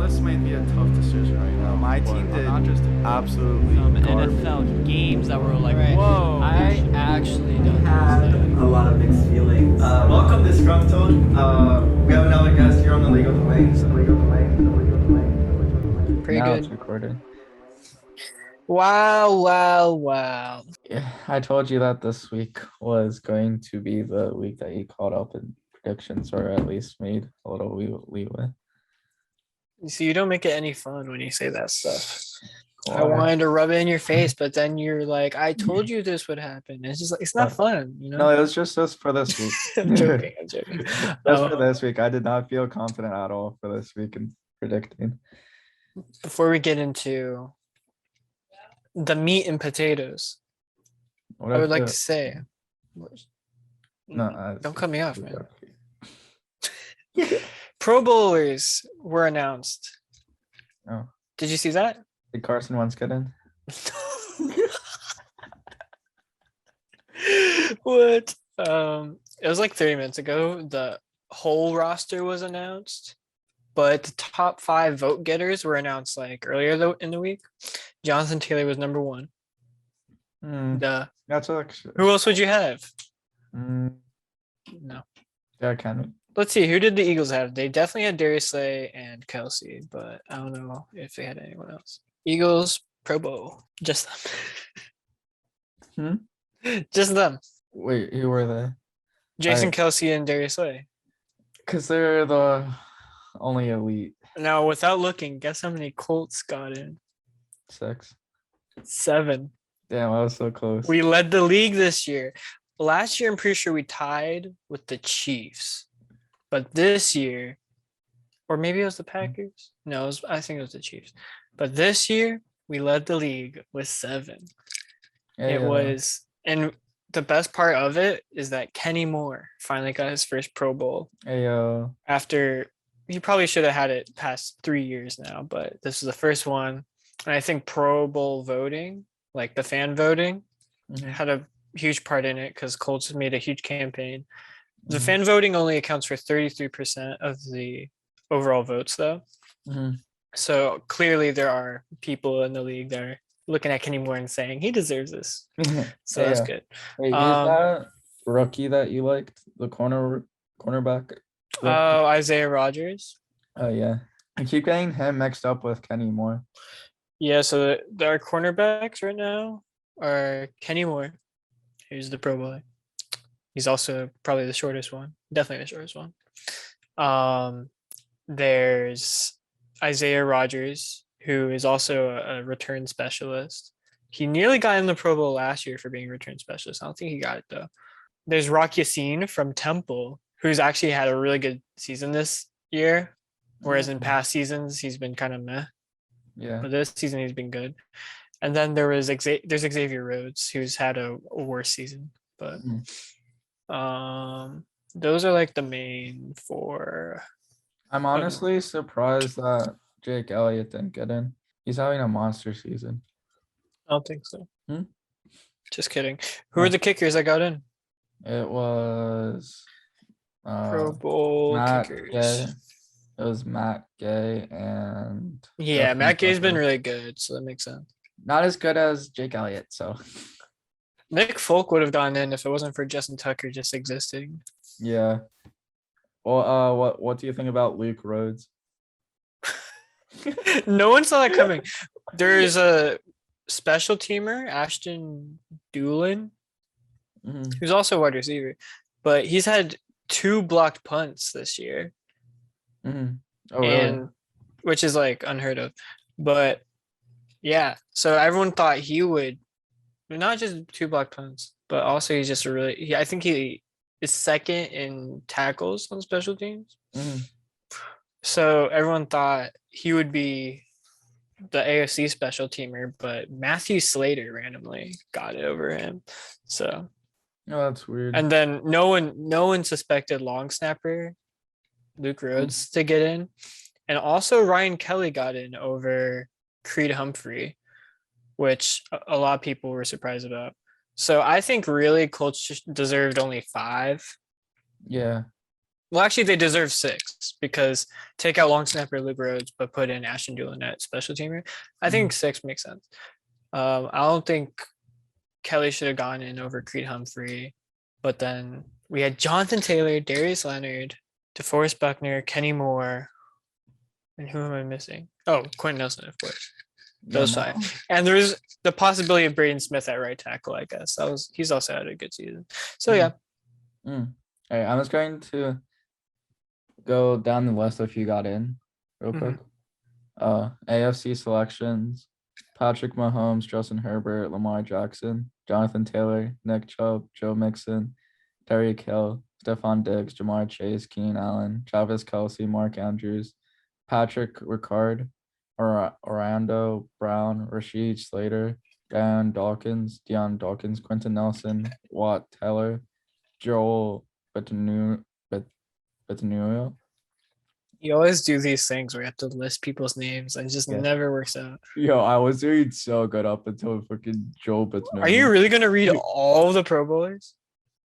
this might be a tough decision right now. My team did absolutely NFL games that were like, Right. whoa. I actually don't Had understand. a lot of mixed feelings. Welcome, Disgruntled. We have another guest here on the Legal Domains. Pretty Now good. it's recorded. Wow. Yeah, I told you that this week was going to be the week that you caught up in predictions, or at least made a little leeway. You see, you don't make it any fun when you say that stuff. I Why? wanted to rub it in your face, but then you're like, I told you this would happen. It's just like, it's not fun, you know? No, it was just for this week. I'm joking. Just for this week. I did not feel confident at all for this week in predicting. Before we get into the meat and potatoes, I would like to say, don't cut me off, man. Pro Bowlers were announced. Oh. Did you see that? Did Carson Wentz get in? What? It was like 30 minutes ago. The whole roster was announced, but the top 5 vote getters were announced like earlier in the week. Jonathan Taylor was number 1. Duh. That's actually. Who else would you have? No. Yeah, Henry. Let's see. Who did the Eagles have? They definitely had Darius Slay and Kelsey, but I don't know if they had anyone else. Eagles, Pro Bowl, just them. Just them. Wait, who were they? Jason Kelsey and Darius Slay. Because they're the only elite. Now, without looking, guess how many Colts got in? 6. 7. Damn, I was so close. We led the league this year. Last year, I'm pretty sure we tied with the Chiefs. But this year, or maybe it was the Packers. No, I think it was the Chiefs. But this year, we led the league with 7. It was, and the best part of it is that Kenny Moore finally got his first Pro Bowl. After he probably should have had it past 3 years now, but this is the first one. And I think Pro Bowl voting, like the fan voting, had a huge part in it because Colts made a huge campaign. The fan voting only accounts for 33% of the overall votes, though. So clearly there are people in the league that are looking at Kenny Moore and saying he deserves this. So that's good. Wait, is that rookie that you liked? The cornerback? Oh, Isaiah Rodgers. Oh, yeah. I keep getting him mixed up with Kenny Moore. Yeah, so our cornerbacks right now are Kenny Moore, who's the Pro Bowler. He's also probably the shortest one. Definitely the shortest one. There's Isaiah Rodgers, who is also a return specialist. He nearly got in the Pro Bowl last year for being a return specialist. I don't think he got it, though. There's Rock Yassin from Temple, who's actually had a really good season this year, whereas in past seasons, he's been kind of meh. Yeah. But this season, he's been good. And then there's Xavier Rhodes, who's had a worse season. But those are like the main 4. I'm honestly surprised that Jake Elliott didn't get in. He's having a monster season. I don't think so. Just kidding. Who are the kickers that got in? It was Pro Bowl kickers. Gay. It was Matt Gay and Matt Gay's been really good, so that makes sense. Not as good as Jake Elliott, so Nick Folk would have gone in if it wasn't for Justin Tucker just existing. Yeah. Well, what do you think about Luke Rhodes? No one saw that coming. There's a special teamer, Ashton Doolin, who's also a wide receiver, but he's had 2 blocked punts this year. Oh, really? Which is like unheard of. But yeah, so everyone thought he would not just 2 blocked punts, but also he's just I think he is second in tackles on special teams. So everyone thought he would be the AFC special teamer, but Matthew Slater randomly got it over him. So that's weird. And then no one suspected long snapper Luke Rhodes to get in. And also Ryan Kelly got in over Creed Humphrey, which a lot of people were surprised about. So I think really Colts deserved only 5. Yeah. Well, actually, they deserve 6 because take out long snapper Luke Rhodes, but put in Ashton Dulin at special teamer. I think 6 makes sense. I don't think Kelly should have gone in over Creed Humphrey, but then we had Jonathan Taylor, Darius Leonard, DeForest Buckner, Kenny Moore, and who am I missing? Oh, Quentin Nelson, of course. Those Yeah, 5. And there's the possibility of Braden Smith at right tackle, I guess. He's also had a good season. So yeah. All right, I'm just going to go down the list if you got in real quick. AFC selections: Patrick Mahomes, Justin Herbert, Lamar Jackson, Jonathan Taylor, Nick Chubb, Joe Mixon, Tyreek Hill, Stephon Diggs, Jamar Chase, Keenan Allen, Travis Kelce, Mark Andrews, Patrick Ricard, Orlando Brown, Rashid Slater, Deion Dawkins, Quentin Nelson, Watt Teller, Joel Betanio. You always do these things where you have to list people's names and it just Yeah. never works out. Yo, I was doing so good up until fucking Joel Betanio. Are you really gonna read all the Pro Bowlers?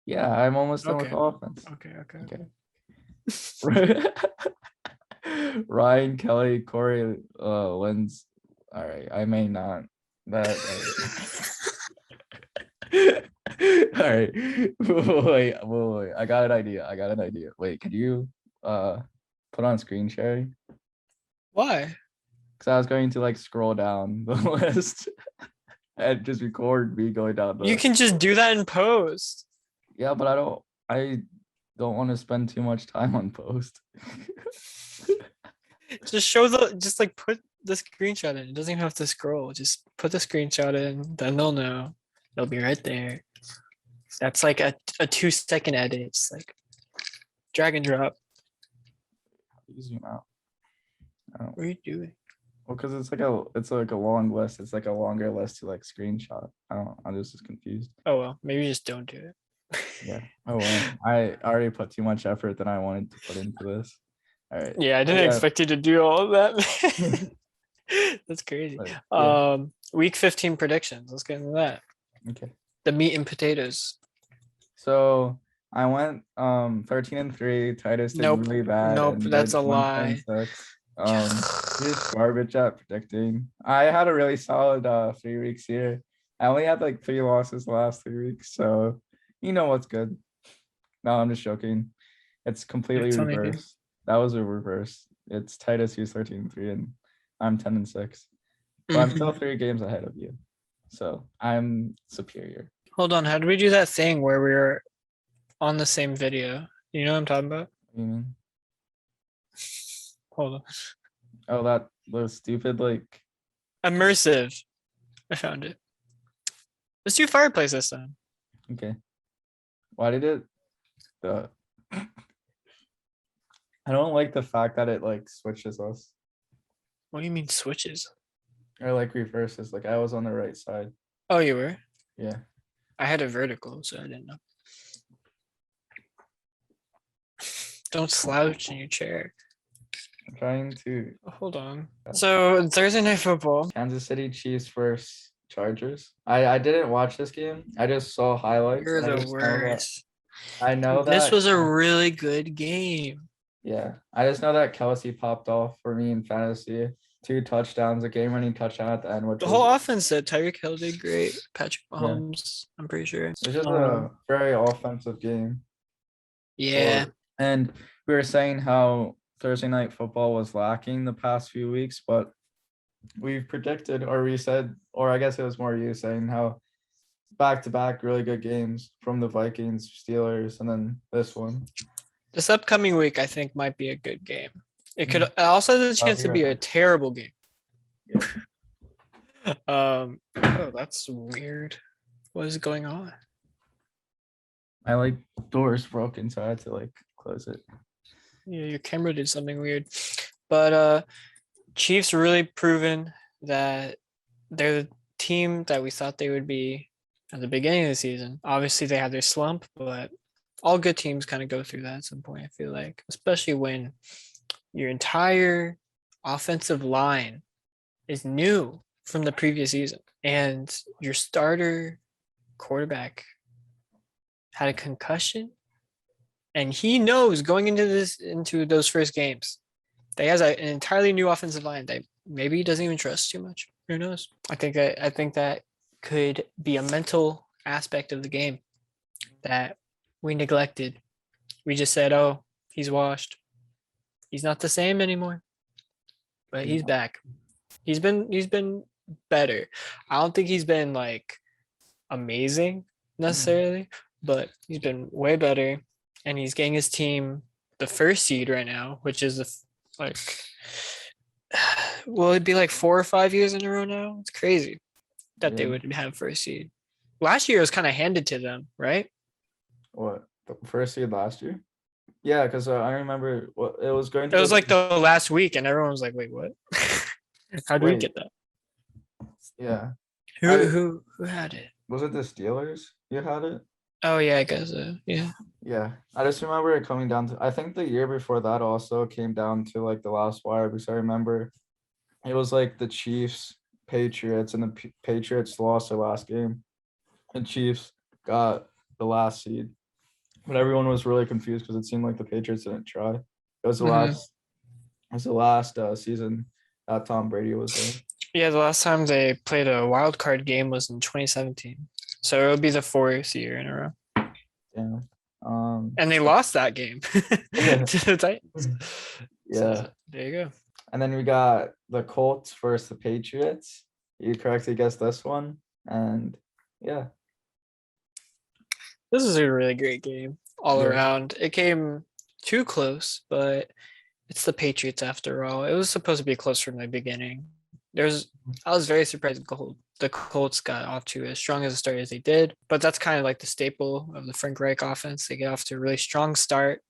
Yeah, I'm almost done with Okay. offense. Okay. Ryan Kelly, Corey Lenz. All right, I may not. That. All right. Wait. I got an idea. Wait, could you put on screen sharing? Why? Because I was going to like scroll down the list and just record me going down the You can just do that in post. Yeah, but I don't want to spend too much time on post. Just like put the screenshot in. It doesn't even have to scroll. Just put the screenshot in, then they'll know. They'll be right there. That's like a 2-second edit. It's like drag and drop. Zoom out. What are you doing? Well, because it's like a long list. It's like a longer list to like screenshot. I'm just confused. Oh well, maybe just don't do it. Yeah. Oh well. I already put too much effort than I wanted to put into this. All right. Yeah, I didn't expect you to do all of that. That's crazy. But, yeah. Week 15 predictions. Let's get into that. Okay. The meat and potatoes. So I went 13-3. Titus did really bad. Nope, and that's did a lie. 1.6. He's garbage at predicting. I had a really solid 3 weeks here. I only had like 3 losses the last 3 weeks, so you know what's good. No, I'm just joking. It's completely reversed. That was a reverse. It's Titus who's 13-3 and I'm 10-6. But I'm still 3 games ahead of you. So I'm superior. Hold on, how did we do that thing where we were on the same video? You know what I'm talking about? What do you mean? Hold on. Oh, that was stupid, like Immersive. I found it. Let's do fireplace this time. okay. Why did it I don't like the fact that it like switches us What do you mean switches? or like reverses. Like I was on the right side. Oh, you were? Yeah. I had a vertical, so I didn't know. Don't slouch in your chair. I'm trying to Hold on. So Thursday night football. Kansas City Chiefs versus Chargers. I didn't watch this game. I just saw highlights. You're and I the just know that- worst. I know that This was a really good game. Yeah, I just know that Kelce popped off for me in fantasy. 2 touchdowns, a game-winning touchdown at the end. Which The whole offense said Tyreek Hill did great. Patrick Mahomes, I'm pretty sure. It's just a very offensive game. Yeah. And we were saying how Thursday night football was lacking the past few weeks, but we've predicted, or we said, or I guess it was more you saying how back-to-back really good games from the Vikings, Steelers, and then this one. This upcoming week, I think, might be a good game. It could also have the chance to be a terrible game. Yeah. Oh, that's weird. What is going on? My like door's broken, so I had to like close it. Yeah, your camera did something weird. But Chiefs really proven that they're the team that we thought they would be at the beginning of the season. Obviously, they had their slump, but all good teams kind of go through that at some point, I feel like, especially when your entire offensive line is new from the previous season and your starter quarterback had a concussion And he knows going into those first games, that he has an entirely new offensive line that maybe he doesn't even trust too much. Who knows? I think that could be a mental aspect of the game that we neglected. We just said, "Oh, he's washed. He's not the same anymore." But he's back. He's been better. I don't think he's been like amazing necessarily, but he's been way better, and he's getting his team the first seed right now, which is like, will it be like 4 or 5 years in a row now? It's crazy that they would have first seed. Last year it was kind of handed to them, right? What, the first seed last year? Yeah, because I remember what it was going to. It was like the last week, and everyone was like, "Wait, what? How do we get that?" Yeah. Who had it? Was it the Steelers? You had it? Oh yeah, I guess so. Yeah. Yeah, I just remember it coming down to. I think the year before that also came down to like the last wire, because I remember it was like the Chiefs, Patriots, and the Patriots lost their last game. The Chiefs got the last seed, but everyone was really confused because it seemed like the Patriots didn't try. It was the last. It was the last season that Tom Brady was there. Yeah, the last time they played a wild card game was in 2017, so it'll be the 4th year in a row. Yeah. And they lost that game to the Titans. Yeah. So, there you go. And then we got the Colts versus the Patriots. You correctly guessed this one, and yeah. This is a really great game all around. It came too close, but it's the Patriots after all. It was supposed to be close from the beginning. I was very surprised the Colts got off to as strong as a start as they did, but that's kind of like the staple of the Frank Reich offense. They get off to a really strong start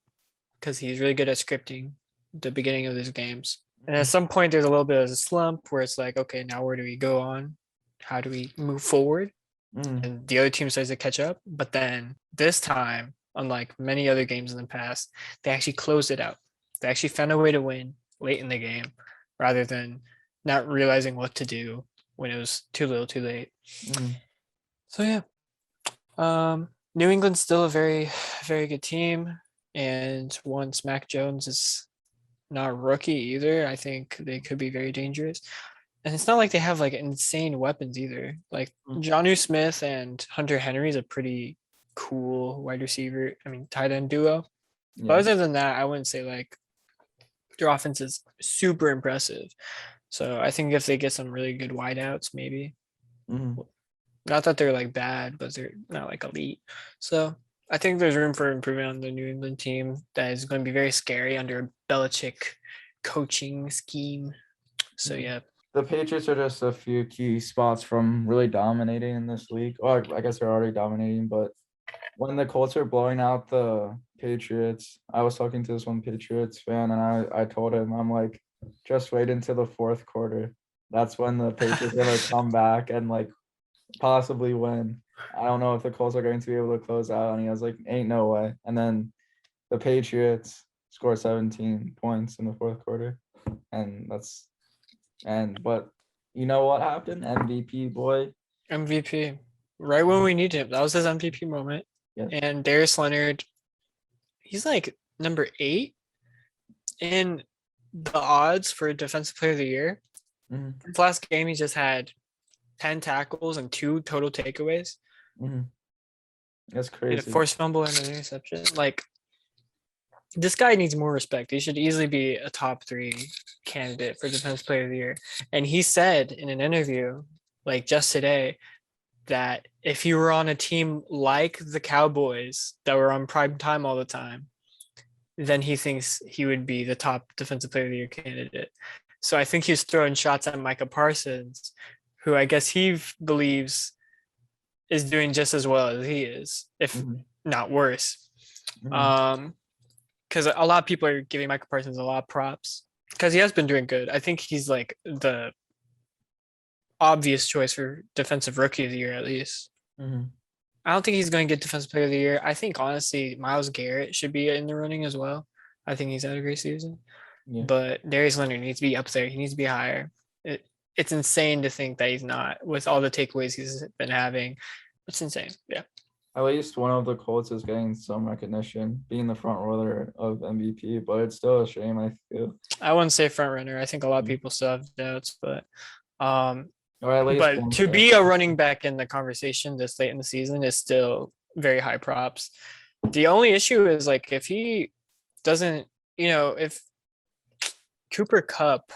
because he's really good at scripting the beginning of these games. And at some point, there's a little bit of a slump where it's like, okay, now where do we go on? How do we move forward? And the other team starts to catch up. But then this time, unlike many other games in the past, they actually closed it out. They actually found a way to win late in the game rather than not realizing what to do when it was too little too late. So yeah, New England's still a very, very good team. And once Mac Jones is not rookie either, I think they could be very dangerous. And it's not like they have like insane weapons either. Like Jonnu Smith and Hunter Henry is a pretty cool wide receiver. Tight end duo. Yeah. But other than that, I wouldn't say like their offense is super impressive. So I think if they get some really good wideouts, maybe. Not that they're like bad, but they're not like elite. So I think there's room for improvement on the New England team that is going to be very scary under a Belichick coaching scheme. So yeah. The Patriots are just a few key spots from really dominating in this league. Or I guess they're already dominating, but when the Colts are blowing out the Patriots, I was talking to this one Patriots fan, and I told him, I'm like, just wait until the fourth quarter. That's when the Patriots are going to come back and like possibly win. I don't know if the Colts are going to be able to close out. And he was like, ain't no way. And then the Patriots scored 17 points in the fourth quarter. But you know what happened? MVP boy. MVP. Right when we needed him. That was his MVP moment. Yeah. And Darius Leonard, he's like number 8 in the odds for Defensive Player of the Year. His last game, he just had 10 tackles and 2 total takeaways. That's crazy. And a forced fumble and an interception. Like, this guy needs more respect. He should easily be a top 3 candidate for Defensive Player of the Year. And he said in an interview, like just today, that if he were on a team like the Cowboys that were on prime time all the time, then he thinks he would be the top Defensive Player of the Year candidate. So I think he's throwing shots at Micah Parsons, who I guess he believes is doing just as well as he is, if not worse. Because a lot of people are giving Micah Parsons a lot of props because he has been doing good. I think he's like the obvious choice for Defensive Rookie of the Year, at least. I don't think he's going to get Defensive Player of the Year. I think, honestly, Myles Garrett should be in the running as well. I think he's had a great season. Yeah. But Darius Leonard needs to be up there. He needs to be higher. It's insane to think that he's not with all the takeaways he's been having. It's insane. Yeah. at least one of the Colts is getting some recognition, being the front runner of MVP, but it's still a shame, I feel. I wouldn't say front runner. I think a lot of people still have doubts, but Or at least but one to step. be a running back in the conversation this late in the season is still very high props. The only issue is like if he doesn't, if Cooper Cup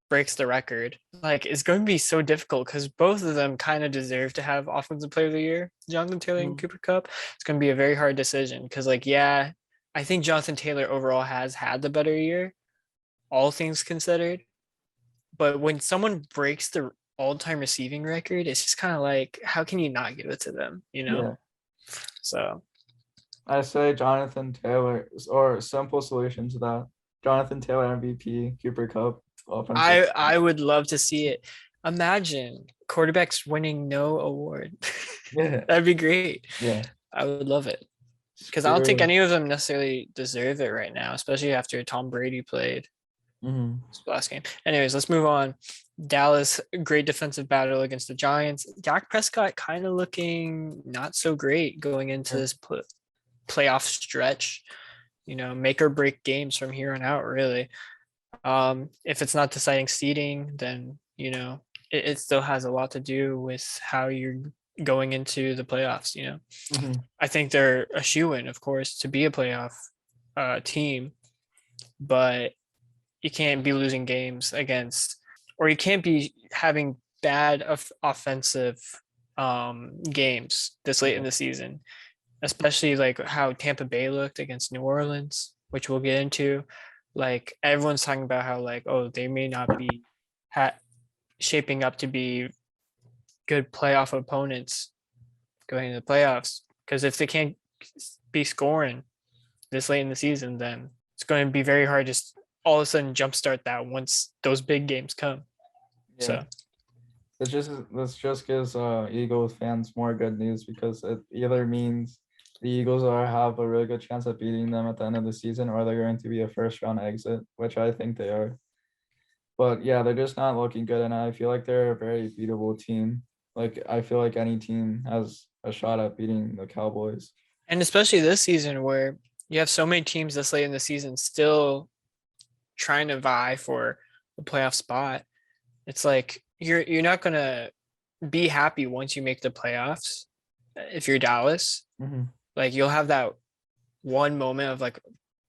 breaks the record, like it's going to be so difficult because both of them kind of deserve to have Offensive Player of the Year, Jonathan Taylor and Cooper Cup. It's going to be a very hard decision because, like, yeah, I think Jonathan Taylor overall has had the better year, all things considered. But when someone breaks the all-time receiving record, it's just kind of like, how can you not give it to them? Yeah. So I say Jonathan Taylor, or simple solution to that. Jonathan Taylor MVP, Cooper Cup offensive. I would love to see it. Imagine quarterbacks winning no award. Yeah. That'd be great. Yeah. I would love it because I don't think Screw- any of them necessarily deserve it right now, especially after Tom Brady played Mhm. his last game. Anyways, let's move on. Dallas, great defensive battle against the Giants. Dak Prescott kind of looking not so great going into this playoff stretch. Make or break games from here on out, really. If it's not deciding seeding, then it still has a lot to do with how you're going into the playoffs. Mhm. I think they're a shoe-in, of course, to be a playoff team, but you can't be losing games against, or you can't be having bad offensive games this late in the season, especially like how Tampa Bay looked against New Orleans, which we'll get into. Like everyone's talking about how like, oh, they may not be shaping up to be good playoff opponents going into the playoffs, because if they can't be scoring this late in the season, then it's going to be very hard to all of a sudden jumpstart that once those big games come. Yeah. So This just gives Eagles fans more good news because it either means the Eagles have a really good chance of beating them at the end of the season, or they're going to be a first round exit, which I think they are. But yeah, they're just not looking good, and I feel like they're a very beatable team. Like I feel like any team has a shot at beating the Cowboys. and especially this season where you have so many teams this late in the season still trying to vie for a playoff spot. It's like you're not gonna be happy once you make the playoffs if you're Dallas. Mhm. Like you'll have that one moment of like,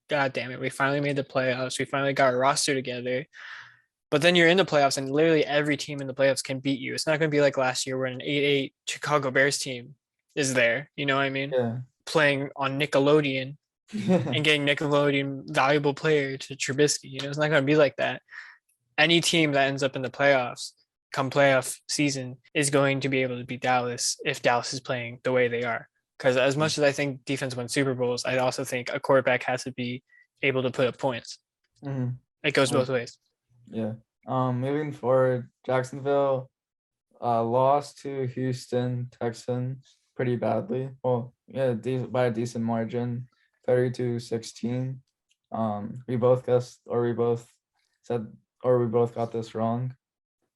God damn it, we finally made the playoffs. We finally got our roster together. But then you're in the playoffs and literally every team in the playoffs can beat you. It's not going to be like last year where an 8-8 Chicago Bears team is there. You know what I mean? Yeah. Playing on Nickelodeon and getting Nickelodeon valuable player to Trubisky. It's not going to be like that. Any team that ends up in the playoffs come playoff season is going to be able to beat Dallas if Dallas is playing the way they are. Because as much as I think defense wins Super Bowls, I also think a quarterback has to be able to put up points. Mhm. It goes both ways. Yeah. Moving forward, Jacksonville lost to Houston Texans pretty badly. Well, yeah, by a decent margin, 30-16. We both guessed, or we both said, or we both got this wrong.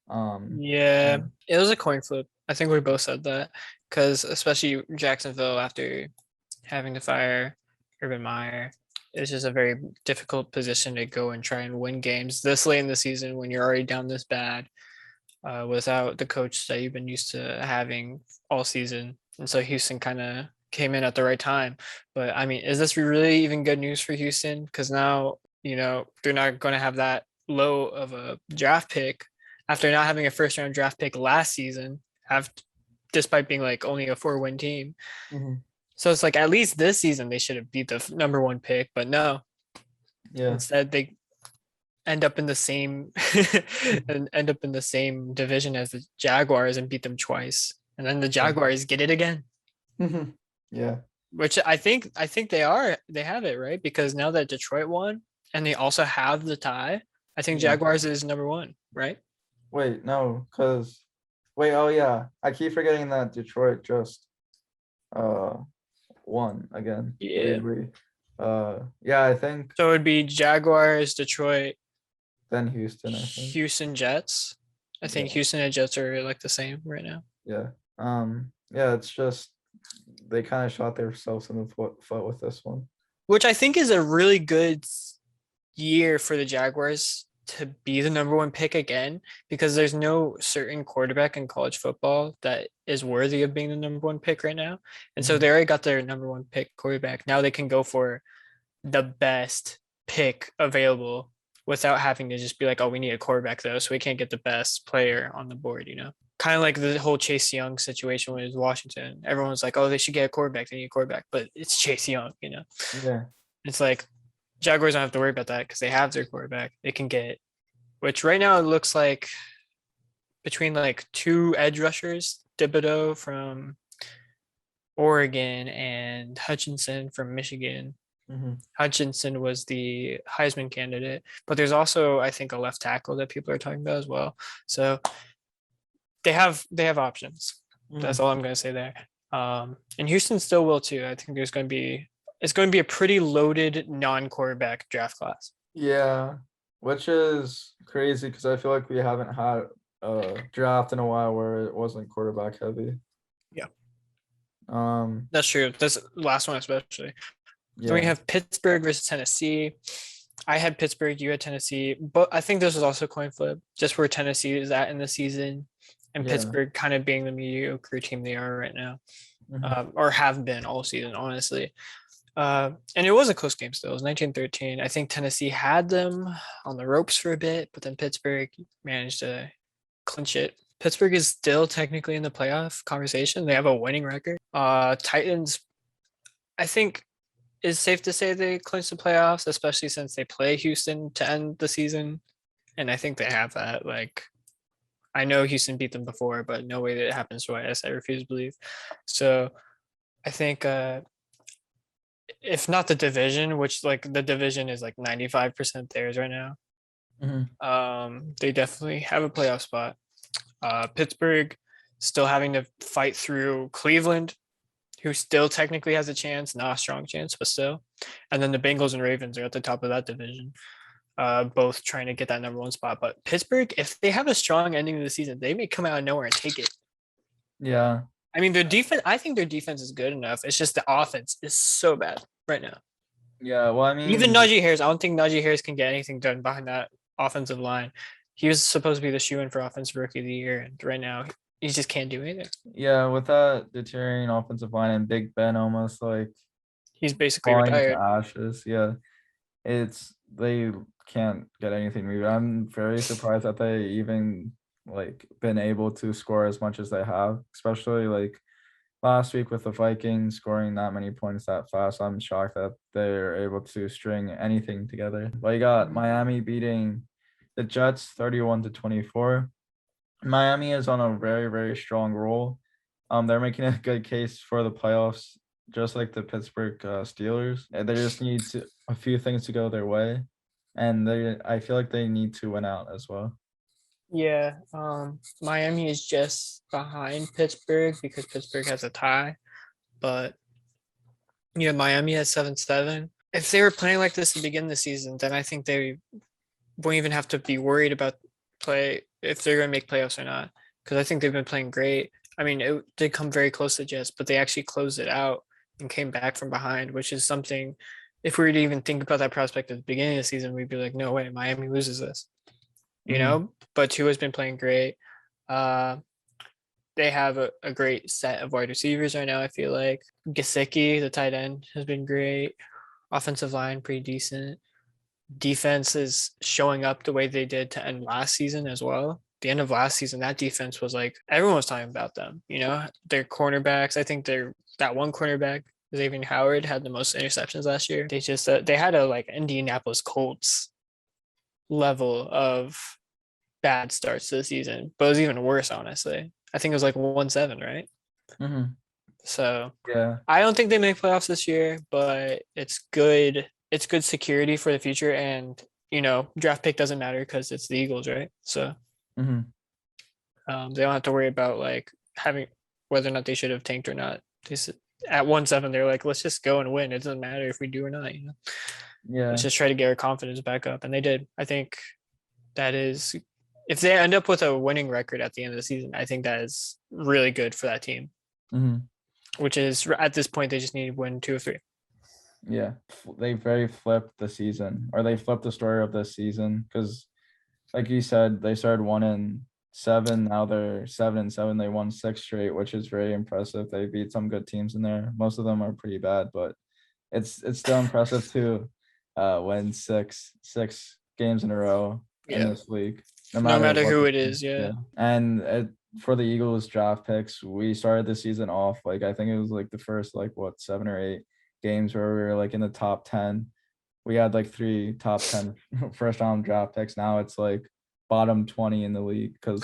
Yeah, it was a coin flip. I think we both said that because especially Jacksonville after having to fire Urban Meyer, it's just a very difficult position to go and try and win games this late in the season when you're already down this bad without the coach that you've been used to having all season. And so Houston kind of came in at the right time. But I mean, is this really even good news for Houston? Because now, they're not going to have that low of a draft pick after not having a first round draft pick last season, despite being like only a 4-win team. Mhm. So it's like at least this season they should have beat the number 1 pick, but no. Yeah. Instead they end up in the same division as the Jaguars and beat them twice. And then the Jaguars get it again. Yeah. Which I think they have it, right? Because now that Detroit won and they also have the tie, I think Yeah. Jaguars is number 1, right? Wait, no, oh yeah, I keep forgetting that Detroit just won again. Yeah. Weirdly. Yeah, I think So it would be Jaguars, Detroit, then Houston, I think. Houston Jets. I think Yeah. Houston and Jets are like the same right now. Yeah. Yeah, it's just they kind of shot themselves in the foot with this one. Which I think is a really good year for the Jaguars to be the number one pick again, because there's no certain quarterback in college football that is worthy of being the number one pick right now. And so they already got their number one pick quarterback. Now they can go for the best pick available without having to just be like, oh, we need a quarterback though, so we can't get the best player on the board, you know? Kind of like the whole Chase Young situation with Washington. Everyone's like, oh, they should get a quarterback. They need a quarterback, but it's Chase Young, you know? Yeah. It's like Jaguars don't have to worry about that because they have their quarterback. They can get, which right now it looks like between like two edge rushers, Thibodeau from Oregon and Hutchinson from Michigan. Hutchinson was the Heisman candidate, but there's also, I think, a left tackle that people are talking about as well. So they have options. That's all I'm going to say there. And Houston still will too. I think it's going to be a pretty loaded non-quarterback draft class. Yeah, which is crazy because I feel like we haven't had a draft in a while where it wasn't quarterback heavy. Yeah. That's true. That's the last one especially. Yeah. Then we have Pittsburgh versus Tennessee. I had Pittsburgh, you had Tennessee, but I think this was also coin flip, just where Tennessee is at in the season, and Pittsburgh kind of being the mediocre team they are right now, or have been all season, honestly. And it was a close game still. It was 19-13. I think Tennessee had them on the ropes for a bit, but then Pittsburgh managed to clinch it. Pittsburgh is still technically in the playoff conversation. They have a winning record. Titans, I think, is safe to say they clinched the playoffs, especially since they play Houston to end the season. And I think they have that. Like, I know Houston beat them before, but no way that it happens twice. I refuse to believe. So I think if not the division, which like the division is like 95% theirs right now, they definitely have a playoff spot. Pittsburgh still having to fight through Cleveland, who still technically has a chance, not a strong chance, but still. And then the Bengals and Ravens are at the top of that division, both trying to get that number one spot. But Pittsburgh, if they have a strong ending of the season, they may come out of nowhere and take it. Yeah. I mean, their defense, I think their defense is good enough. It's just the offense is so bad right now. Yeah, well, I mean, even Najee Harris, I don't think Najee Harris can get anything done behind that offensive line. He was supposed to be the shoe-in for offensive rookie of the year, and right now he just can't do anything. Yeah, with that deteriorating offensive line and Big Ben almost like he's basically falling retired. to ashes. Yeah, they can't get anything moving. I'm very surprised that they even like been able to score as much as they have, especially like last week with the Vikings scoring that many points that fast. I'm shocked that they're able to string anything together. But you got Miami beating the Jets 31-24. Miami is on a very, very strong roll. They're making a good case for the playoffs, just like the Pittsburgh Steelers. They just need a few things to go their way, and I feel like they need to win out as well. Yeah, Miami is just behind Pittsburgh because Pittsburgh has a tie, but yeah, Miami has 7-7. If they were playing like this to begin the season, then I think they won't even have to be worried about if they're going to make playoffs or not, because I think they've been playing great. I mean, it did come very close to Jets, but they actually closed it out and came back from behind, which is something, if we were to even think about that prospect at the beginning of the season, we'd be like, no way, Miami loses this, you know? But Tua's been playing great. They have a great set of wide receivers right now, I feel like. Gesicki, the tight end, has been great. Offensive line, pretty decent. Defense is showing up the way they did to end last season as well. The end of last season, that defense was like, everyone was talking about them, you know, their cornerbacks. I think that one cornerback, Xavier Howard, had the most interceptions last year. They just, they had a like Indianapolis Colts level of bad starts to the season, but it was even worse, honestly. I think it was like 1-7, right? So yeah, I don't think they make playoffs this year, but it's good. It's good security for the future, and you know, draft pick doesn't matter because it's the Eagles, right? So they don't have to worry about like having whether or not they should have tanked or not. At 1-7, they're like, let's just go and win. It doesn't matter if we do or not, you know. Yeah, Let's just try to get our confidence back up, and they did. I think that is, if they end up with a winning record at the end of the season, I think that is really good for that team. which is at this point they just need to win 2 or 3. Yeah, they very flipped the season, or they flipped the story of this season because, like you said, they started 1-7. Now they're 7-7. They won 6 straight, which is very impressive. They beat some good teams in there. Most of them are pretty bad, but it's still impressive to win six games in a row in Yeah. this league. No matter what who the it team- is, yeah. And for the Eagles draft picks, we started the season off like I think it was like the first 7 or 8 games where we were like in the top 10. We had like 3 top 10 first round draft picks. Now it's like bottom 20 in the league because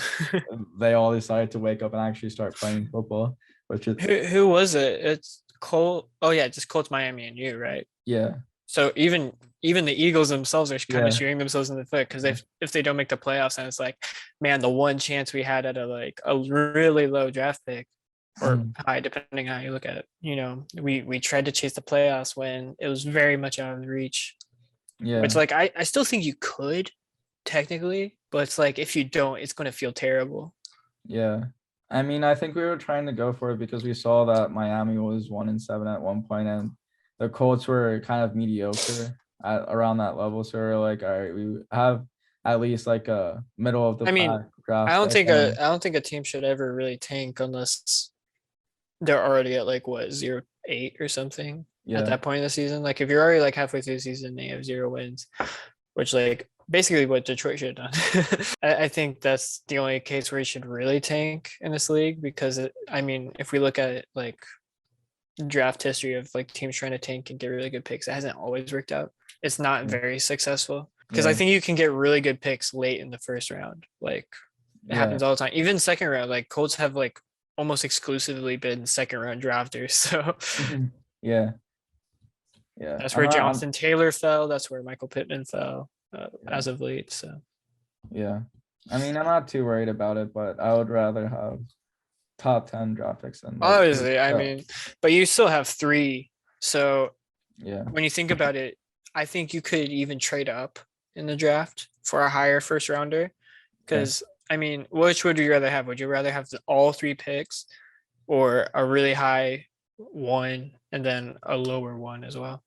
they all decided to wake up and actually start playing football, which is Who was it? It's Colt. Oh yeah, just Colts, Miami, and you, right? yeah. So even the Eagles themselves are kind Yeah. of shooting themselves in the foot because if they don't make the playoffs, and it's like, man, the one chance we had at a really low draft pick or Mhm. high, depending on how you look at it. You know, we tried to chase the playoffs when it was very much out of reach. Yeah. It's like I still think you could technically, but it's like if you don't, it's going to feel terrible. Yeah. I mean, I think we were trying to go for it because we saw that Miami was 1-7 at one point and the Colts were kind of mediocre at around that level. So we're like, all right, we have at least like a middle of the I mean, pack draft I don't pick think and- I don't think a team should ever really tank unless they're already at like what 0-8 or something yeah. at that point in the season. Like if you're already like halfway through the season and you have 0 wins, which like basically what Detroit should have done. I think that's the only case where you should really tank in this league because I mean, if we look at it like draft history of like teams trying to tank and get really good picks, it hasn't always worked out. It's not very successful because I Yeah. think you can get really good picks late in the first round. Like it Yeah. happens all the time. Even second round, like Colts have like almost exclusively been second round drafters. So Yeah. Yeah. that's I'm where not- I'm- Jonathan Taylor fell. That's where Michael Pittman fell Yeah. as of late. So Yeah. I mean, I'm not too worried about it, but I would rather have top 10 draft picks than like, obviously, I yeah. mean, but you still have 3. So Yeah. when you think about it, I think you could even trade up in the draft for a higher first rounder. Because I mean, which would you rather have? Would you rather have all 3 picks or a really high 1 and then a lower 1 as well?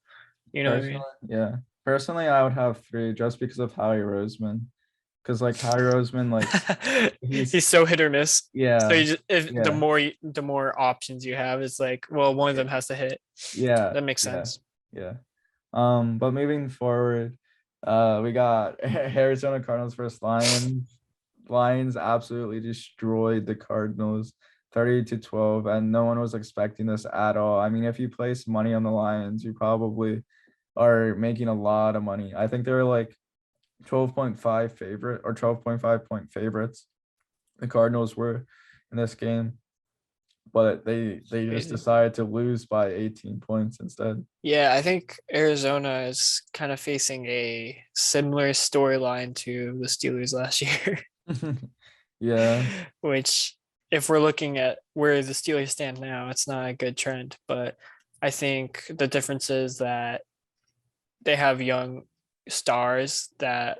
You know what I mean? Yeah. Personally, I would have 3 just because of Howie Roseman. Because like Howie Roseman, like he's so hit or miss. yeah. So you just, if yeah. the more options you have, it's like, well, one of them has to hit. Yeah. That makes yeah, sense. Yeah. But moving forward, we got Arizona Cardinals versus Lions. Lions absolutely destroyed the Cardinals 30-12, and no one was expecting this at all. I mean, if you place money on the Lions, you probably are making a lot of money. I think they were like 12.5 favorite or 12.5 point favorites. The Cardinals were in this game, but they just Crazy. decided to lose by 18 points instead. Yeah, I think Arizona is kind of facing a similar storyline to the Steelers last year. Yeah. Which, if we're looking at where the Steelers stand now, it's not a good trend. But I think the difference is that they have young stars that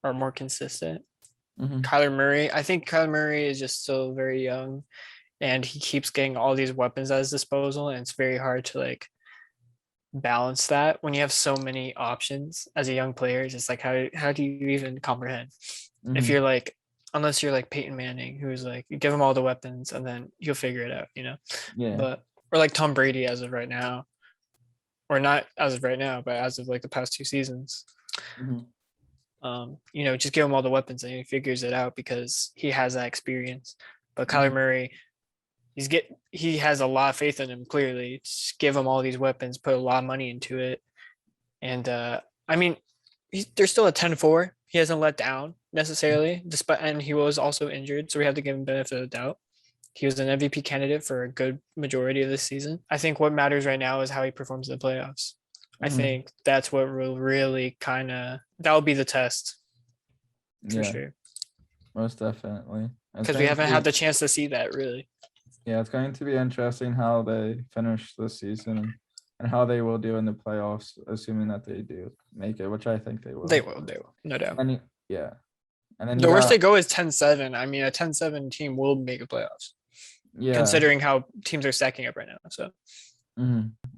are more consistent. Mhm. Kyler Murray, I think Kyler Murray is just still very young and he keeps getting all these weapons at his disposal. And it's very hard to like balance that when you have so many options as a young player. It's just like, how do you even comprehend? If Mhm. you're like, unless you're like Peyton Manning, who's like, you give him all the weapons and then he'll figure it out, you know? Yeah. But, or like Tom Brady as of right now, or not as of right now, but as of like the past 2 seasons. Mhm. You know, just give him all the weapons and he figures it out because he has that experience. But Kyler Mhm. Murray, he has a lot of faith in him, clearly. Just give him all these weapons, put a lot of money into it. And I mean, they're still at 10-4. He hasn't let down necessarily, despite, and he was also injured, so we have to give him benefit of the doubt. He was an MVP candidate for a good majority of this season. I think what matters right now is how he performs in the playoffs. I Mhm. think that's what will really that'll be the test for Yeah, sure. most definitely. It's Because we going haven't to had be- the chance to see that really. Yeah, it's going to be interesting how they finish this season and how they will do in the playoffs, assuming that they do make it, which I think they will. They will, no doubt. And yeah. And then The you worst got- they go is 10-7. I mean, a 10-7 team will make the playoffs. Yeah. considering how teams are stacking up right now. So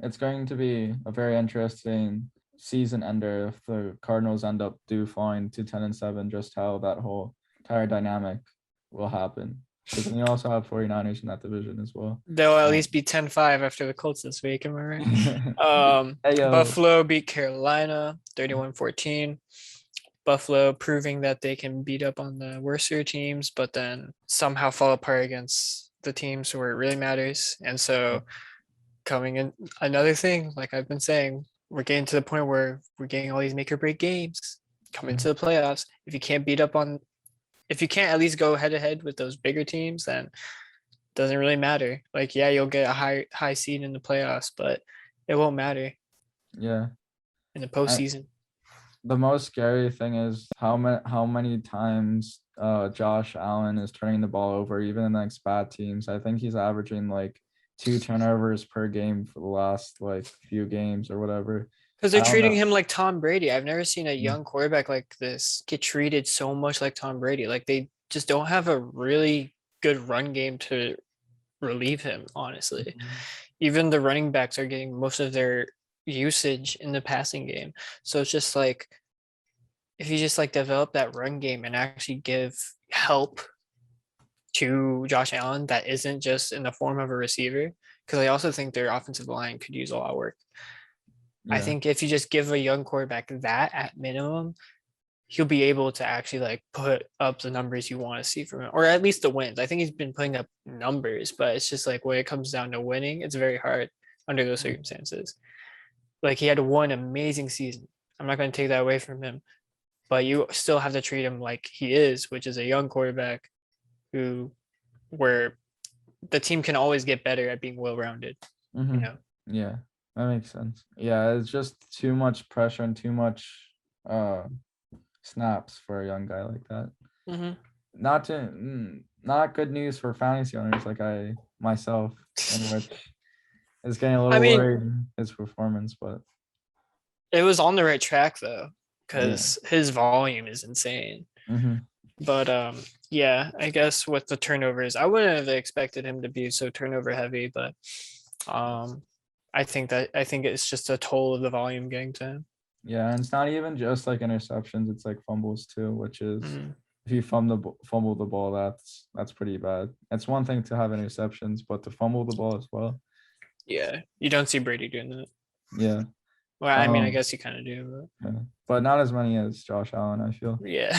It's going to be a very interesting season ender if the Cardinals do falling to 10-7, just how that whole entire dynamic will happen. Because then you also have 49ers in that division as well. they'll at least be 10-5 after the Colts this week. Am I right? Hey, yo. Buffalo beat Carolina 31-14. Buffalo proving that they can beat up on the worser teams, but then somehow fall apart against the teams where it really matters. And so coming in, another thing, like I've been saying, we're getting to the point where we're getting all these make or break games coming to the playoffs. If you can't at least go head to head with those bigger teams, then it doesn't really matter. Like, yeah, you'll get a high seed in the playoffs, but it won't matter Yeah. in the postseason. The most scary thing is how many times Josh Allen is turning the ball over, even in like bad teams. I think he's averaging like 2 turnovers per game for the last like few games or whatever. Because they're treating him like Tom Brady. I've never seen a young quarterback like this get treated so much like Tom Brady. Like they just don't have a really good run game to relieve him, honestly. Even the running backs are getting most of their usage in the passing game. So it's just like, if you just like develop that run game and actually give help to Josh Allen that isn't just in the form of a receiver, because I also think their offensive line could use a lot of work. I think if you just give a young quarterback that at minimum, he'll be able to actually like put up the numbers you want to see from him, or at least the wins. I think he's been putting up numbers, but it's just like when it comes down to winning, it's very hard under those circumstances. Like he had one amazing season. I'm not going to take that away from him, but you still have to treat him like he is, which is a young quarterback where the team can always get better at being well-rounded. You know? Yeah, that makes sense. Yeah, it's just too much pressure and too much snaps for a young guy like that. Not good news for fantasy owners like I myself, in which is getting a little worried his performance, but it was on the right track though, because his volume is insane. But yeah, I guess with the turnovers, I wouldn't have expected him to be so turnover heavy, but I think it's just a toll of the volume getting to him. Yeah, and it's not even just like interceptions, it's like fumbles too, which is if you fumble the ball, that's pretty bad. It's one thing to have interceptions, but to fumble the ball as well. Yeah, you don't see Brady doing that. Yeah. Well, I mean, I guess you kind of do, but not as many as Josh Allen, I feel. Yeah.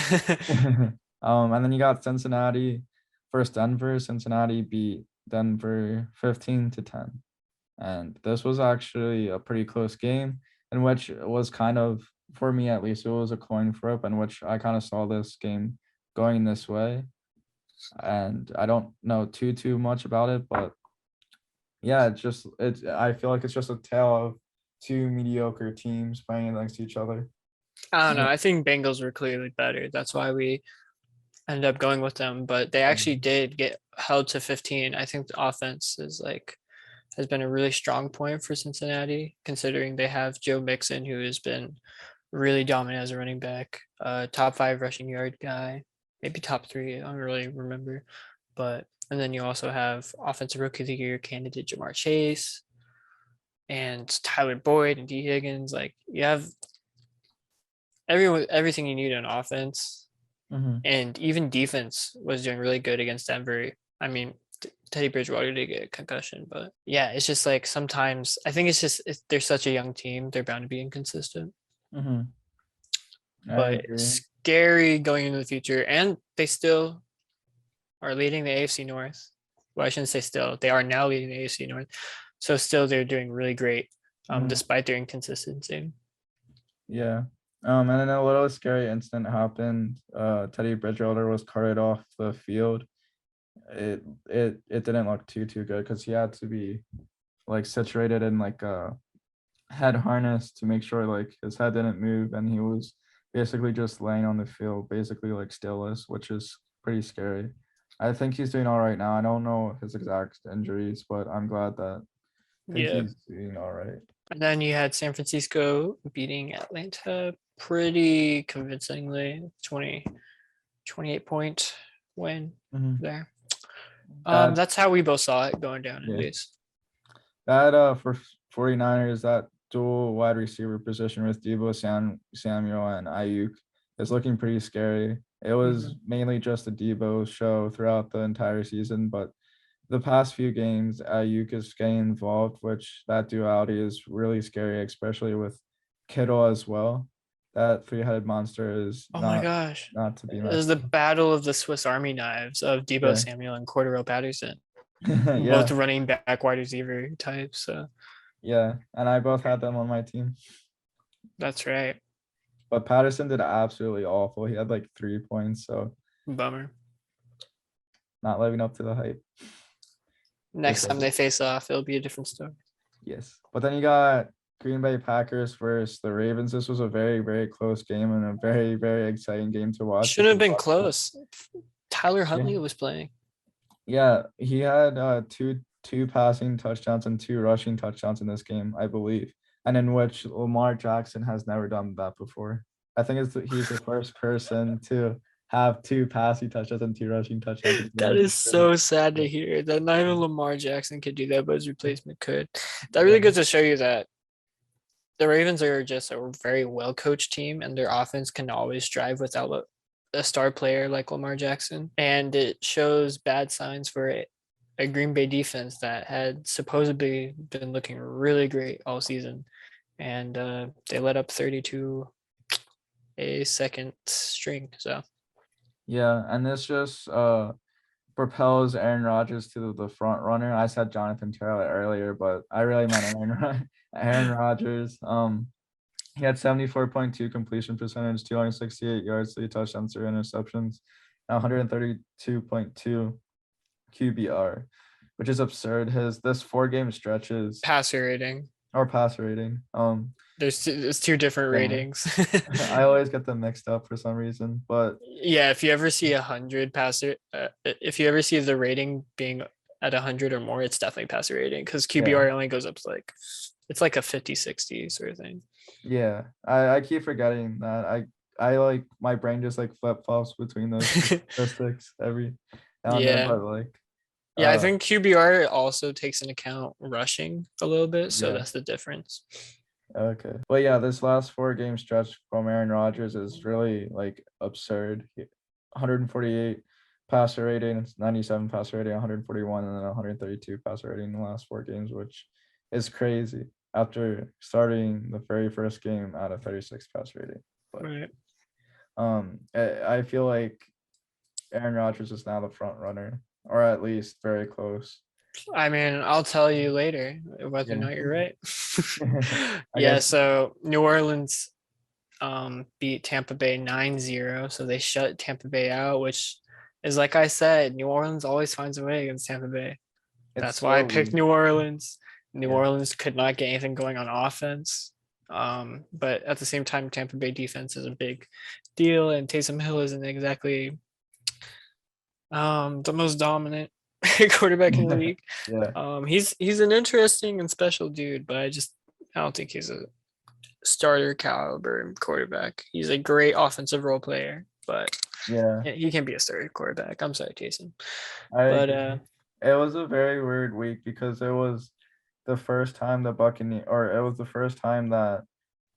And then you got Cincinnati versus Denver. Cincinnati beat Denver 15-10. And this was actually a pretty close game, in which it was kind of, for me at least, it was a coin flip, in which I kind of saw this game going this way. And I don't know too much about it, but yeah, I feel like it's just a tale of 2 mediocre teams playing against each other. I don't know. I think Bengals were clearly better. That's why we ended up going with them. But they actually did get held to 15. I think the offense has been a really strong point for Cincinnati, considering they have Joe Mixon, who has been really dominant as a running back, top 5 rushing yard guy, maybe top 3. I don't really remember. And then you also have offensive rookie of the year candidate Jamar Chase and Tyler Boyd and D Higgins. Like, you have everything you need on offense, and even defense was doing really good against Denver. I mean, Teddy Bridgewater did get a concussion, but yeah, it's just like sometimes I think they're such a young team, they're bound to be inconsistent. But scary going into the future, and they still are leading the AFC North. Well, I shouldn't say still. They are now leading the AFC North. So still they're doing really great, despite their inconsistency. Yeah. And then a little scary incident happened. Teddy Bridgewater was carted off the field. It didn't look too good, because he had to be like situated in like a head harness to make sure like his head didn't move, and he was basically just laying on the field, basically like stillless, which is pretty scary. I think he's doing all right now. I don't know his exact injuries, but I'm glad that he's doing all right. And then you had San Francisco beating Atlanta pretty convincingly, 28-point win there. That- That's how we both saw it going down at Yeah. least. That for 49ers, that dual wide receiver position with Samuel and Ayuk is looking pretty scary. It was mainly just a Debo show throughout the entire season, but the past few games, Ayuk is getting involved, which that duality is really scary, especially with Kittle as well. That three-headed monster is Oh my gosh. not to be This is messed the battle of the Swiss Army knives of Debo Yeah. Samuel and Cordero Patterson. with. Both running back wide receiver types. So Yeah, and I both had them on my team. that's right. But Patterson did absolutely awful. He had like 3 points, so Bummer. not living up to the hype. Next Yes, time they face off, it'll be a different story. Yes. But then you got Green Bay Packers versus the Ravens. This was a very, very close game and a very, very exciting game to watch. Shouldn't have because been close. Tyler Huntley was playing. Yeah, he had two passing touchdowns and 2 rushing touchdowns in this game, I believe, and in which Lamar Jackson has never done that before. I think he's the first person to have 2 passing touchdowns and 2 rushing touchdowns. That is so sad to hear that not even Lamar Jackson could do that, but his replacement could. That really goes to show you that the Ravens are just a very well coached team, and their offense can always drive without a star player like Lamar Jackson. And it shows bad signs for a Green Bay defense that had supposedly been looking really great all season. And they let up 32 a second string. So Yeah, and this just propels Aaron Rodgers to the front runner. I said Jonathan Taylor earlier, but I really meant Aaron Rodgers. He had 74.2 completion percentage, 268 yards, 3 touchdowns, 3 interceptions, and 132.2 QBR, which is absurd. This 4-game stretches passer rating. or passer rating. There's 2 different Yeah. ratings. I always get them mixed up for some reason, but yeah, if you ever see 100 passer, if you ever see the rating being at 100 or more, it's definitely passer rating because QBR only goes up to it's like a 50-60 sort of thing. Yeah, I keep forgetting that. I like my brain just like flip flops between those statistics every now and then, but like yeah, I think QBR also takes into account rushing a little bit, so that's the difference. Okay, but yeah, this last 4-game stretch from Aaron Rodgers is really like absurd. 148 passer rating, 97 passer rating, 141, and then 132 passer rating in the last 4 games, which is crazy after starting the very first game at a 36 passer rating. But I feel like Aaron Rodgers is now the front runner, or at least very close. I mean, I'll tell you later whether or not you're right. Yeah, so New Orleans beat Tampa Bay 9-0. So they shut Tampa Bay out, which is like I said, New Orleans always finds a way against Tampa Bay. That's why I picked New Orleans. New Orleans could not get anything going on offense. But at the same time, Tampa Bay defense is a big deal, and Taysom Hill isn't exactly the most dominant quarterback in the league. He's an interesting and special dude, but I don't think he's a starter caliber quarterback. He's a great offensive role player, but he can't be a starter quarterback. I'm sorry, Taysom. It was a very weird week because it was the first time it was the first time that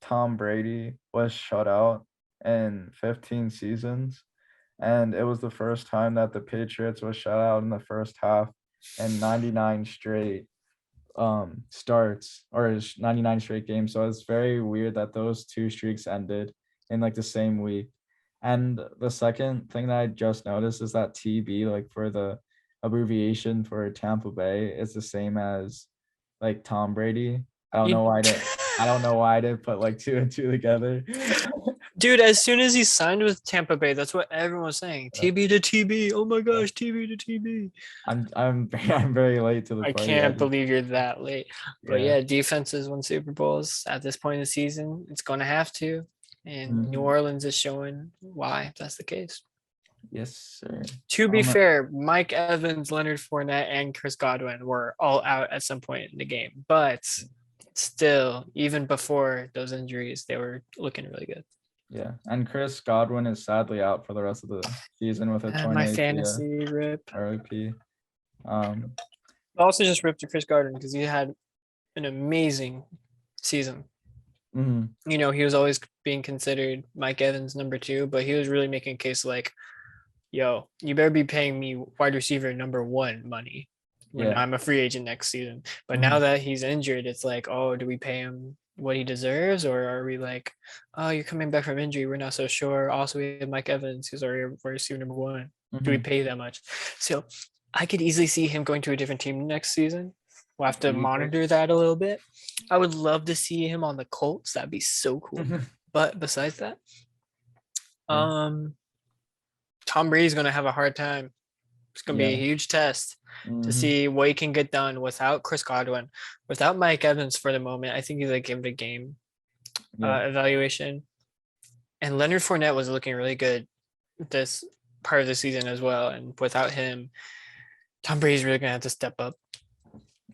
Tom Brady was shut out in 15 seasons. And it was the first time that the Patriots was shut out in the first half and 99 straight starts or 99 straight games. So it's very weird that those 2 streaks ended in like the same week. And the second thing that I just noticed is that TB, like for the abbreviation for Tampa Bay, is the same as like Tom Brady. I don't know why I did put like 2 and 2 together. Dude, as soon as he signed with Tampa Bay, that's what everyone was saying. TB to TB. Oh my gosh, TB to TB. I'm very late to the party. I can't believe you're that late. But yeah, defenses win Super Bowls at this point in the season. It's going to have to. And New Orleans is showing why that's the case. Yes, sir. To be fair, Mike Evans, Leonard Fournette, and Chris Godwin were all out at some point in the game. But still, even before those injuries, they were looking really good. Yeah, and Chris Godwin is sadly out for the rest of the season with a torn my ACL. fantasy rip. RIP. I also just ripped to Chris Gardner because he had an amazing season. mhm, You know, he was always being considered Mike Evans number 2, but he was really making a case like, yo, you better be paying me wide receiver number 1 money when Yeah. I'm a free agent next season. But now that he's injured, it's like, oh, do we pay him what he deserves? Or are we like, oh, you're coming back from injury, we're not so sure. Also, we have Mike Evans, who's our wide receiver number 1. Do we mhm. pay you that much? So I could easily see him going to a different team next season. We'll have to Eagles. monitor that a little bit. I would love to see him on the Colts. That'd be so cool. But besides that, Yeah. Tom Brady's gonna have a hard time. It's gonna be a Yeah. huge test to Mhm. see what he can get done without Chris Godwin, without Mike Evans for the moment. I think he's like give it a game Yeah. evaluation. And Leonard Fournette was looking really good this part of the season as well. And without him, Tom Brady's really gonna have to step up.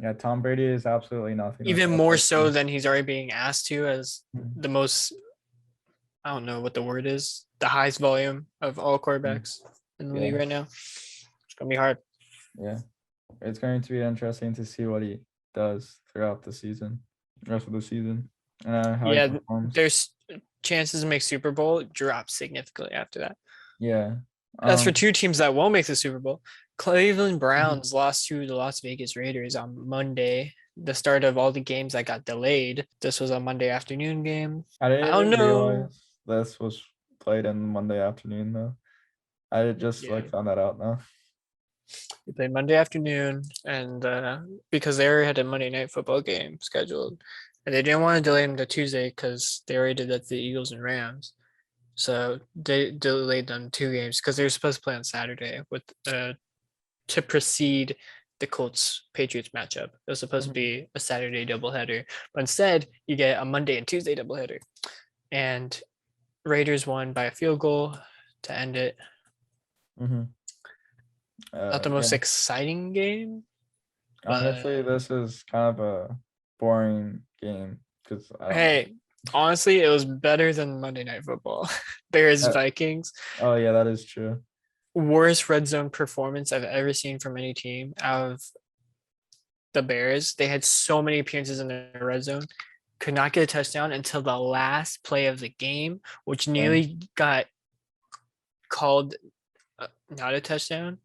Yeah. Tom Brady is absolutely nothing. Even without more that so team. than he's already being asked to as Mhm. the most, I don't know what the word is, the highest volume of all quarterbacks in the league Yeah. right now. It's gonna be hard. Yeah. It's going to be interesting to see what he does throughout the season, rest of the season, and how Yeah, he performs. there's chances to make Super Bowl drop significantly after that. Yeah. As for 2 teams that won't make the Super Bowl, Cleveland Mm-hmm. Browns lost to the Las Vegas Raiders on Monday, the start of all the games that got delayed. This was a Monday afternoon game. I didn't don't even know. realize this was played in Monday afternoon though. I just Yeah. found that out now. They played Monday afternoon, and because they already had a Monday night football game scheduled, and they didn't want to delay them to Tuesday because they already did that to the Eagles and Rams. So they delayed them 2 games because they were supposed to play on Saturday with to precede the Colts Patriots matchup. It was supposed to be a Saturday doubleheader, but instead you get a Monday and Tuesday doubleheader. And Raiders won by a field goal to end it. Mm-hmm. Not the most Yeah. exciting game. Honestly, this is kind of a boring game because Hey, honestly, it was better than Monday Night Football. Bears Vikings. Oh yeah, that is true. Worst red zone performance I've ever seen from any team out of the Bears. They had so many appearances in the red zone, could not get a touchdown until the last play of the game, which nearly got called not a touchdown.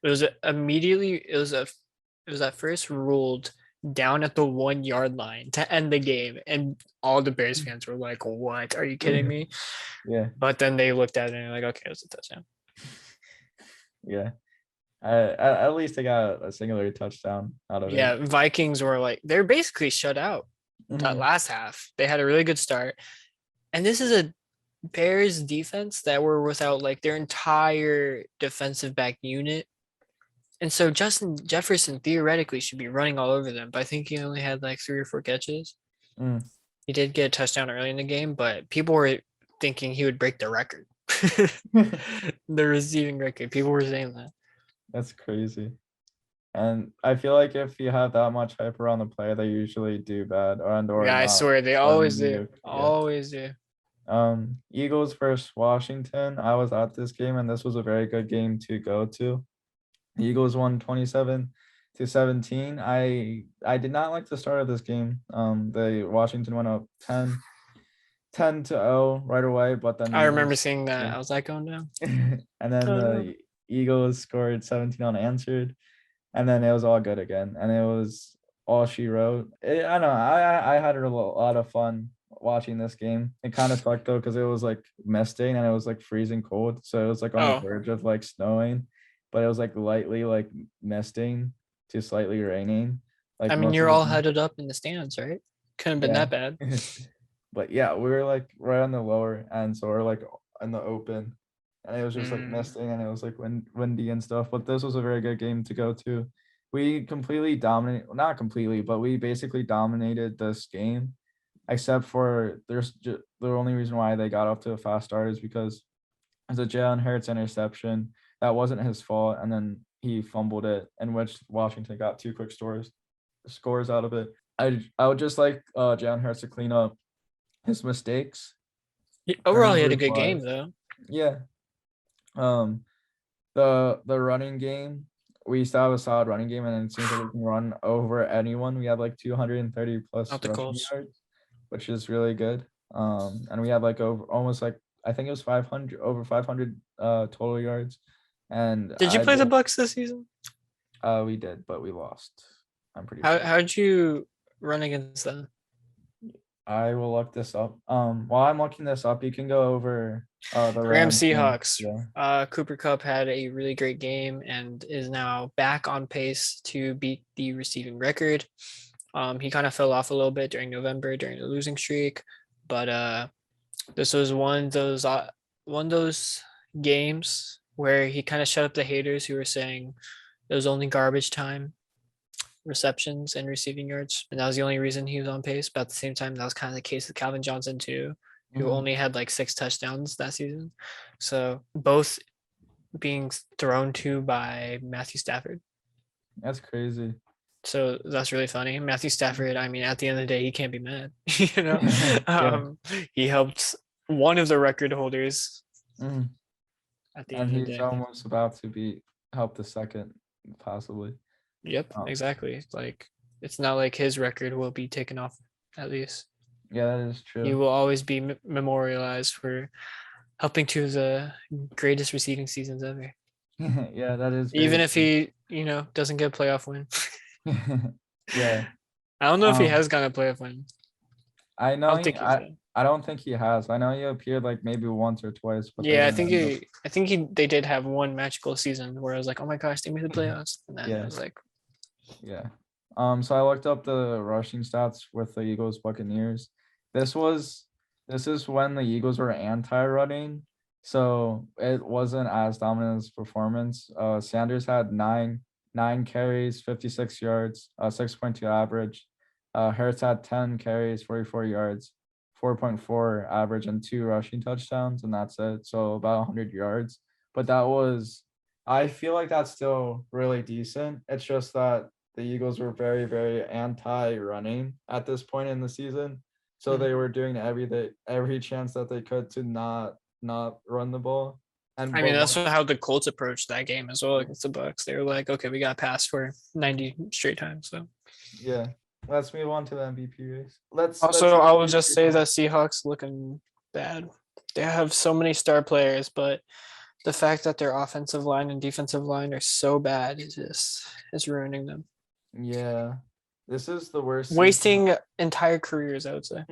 It was immediately. It was at first ruled down at the 1 yard line to end the game, and all the Bears fans were like, "What? Are you kidding me?" Yeah. But then they looked at it and they're like, "Okay, it's a touchdown." Yeah. At least they got a singular touchdown out of it. Yeah, Vikings were like they're basically shut out that Mhm. last half. They had a really good start, and this is a Bears defense that were without like their entire defensive back unit. And so Justin Jefferson theoretically should be running all over them, but I think he only had like 3 or 4 catches. Mm. He did get a touchdown early in the game, but people were thinking he would break the record. The receiving record. People were saying that. That's crazy. And I feel like if you have that much hype around the player, they usually do bad or Yeah, I not, swear they or always do. mediocre, yeah. Always do. Eagles versus Washington. I was at this game and this was a very good game to go to. The Eagles won 27-17. I did not like the start of this game. The Washington went up 10-0 right away, but then I remember Eagles- seeing that. yeah. I was like, oh no. and then Oh, no. the Eagles scored 17 unanswered, and then it was all good again, and it was all she wrote. I don't know. I had a lot of fun watching this game. It kind of sucked though because it was like misting and it was like freezing cold, so it was like on the Oh. verge of like snowing, but it was like lightly like misting to slightly raining. Like I mean, most of you're the all time. headed up in the stands, right? Couldn't have been Yeah. that bad. But yeah, we were like right on the lower end, so we're like in the open, and it was just like misting and it was like windy and stuff. But this was a very good game to go to. We completely dominated, not completely, but we basically dominated this game, except for the only reason why they got off to a fast start is because it's a Jalen Hurts interception that wasn't his fault, and then he fumbled it, in which Washington got 2 quick scores out of it. I would just like Jalen Hurts to clean up his mistakes. Overall, he had a turnovers good game wise. though. Yeah. The running game we still have a solid running game, and it seems like we can run over anyone. We have like 230 plus Not the rushing Colts. yards, which is really good. And we have like over almost like I think it was 500 over 500 total yards. And Did you play the Bucks this season? We did, but we lost. I'm pretty How sure. how'd you run against them? I will look this up. While I'm looking this up, you can go over the Rams game. Seahawks. Yeah. Cooper Kupp had a really great game and is now back on pace to beat the receiving record. He kind of fell off a little bit during November during the losing streak, but this was one of those games where he kind of shut up the haters who were saying it was only garbage time receptions and receiving yards, and that was the only reason he was on pace. But at the same time, that was kind of the case with Calvin Johnson too, who Mhm. only had like 6 touchdowns that season. So both being thrown to by Matthew Stafford. That's crazy. So that's really funny. Matthew Stafford, I mean, at the end of the day, he can't be mad. You know, Yeah. he helped one of the record holders Mhm. at the And end of the he's day. almost about to help the second, possibly. Yep, Oh. exactly. Like it's not like his record will be taken off. At least Yeah, that is true. he will always be memorialized for helping to the greatest receiving seasons ever. Yeah, that is Even very if he, doesn't get a playoff win. true. Yeah. I don't know if he Um, has gotten a playoff win. I I know don't think he's done. I don't think he has. I know he appeared like maybe once or twice, but they Yeah, didn't end up- I think they did have one magical season where I was like, oh my gosh, they made the playoffs. And then Yeah. it was like, Yeah. So I looked up the rushing stats with the Eagles Buccaneers. This is when the Eagles were anti-running, so it wasn't as dominant as performance. Sanders had nine carries, 56 yards, 6.2 average. Hurts had 10 carries, 44 yards, 4.4 average, and 2 rushing touchdowns, and that's it. So about 100 yards. But I feel like that's still really decent. It's just that the Eagles were very, very anti-running at this point in the season. So they were doing every chance that they could to not run the ball. And I mean, that's how the Colts approached that game as well against the Bucks. They were like, okay, we got passed for 90 straight times. So yeah. Let's move on to the MVP race. also, I will just say that Seahawks looking bad. They have so many star players, but the fact that their offensive line and defensive line are so bad is ruining them. Yeah. This is the worst Wasting entire careers, I would say.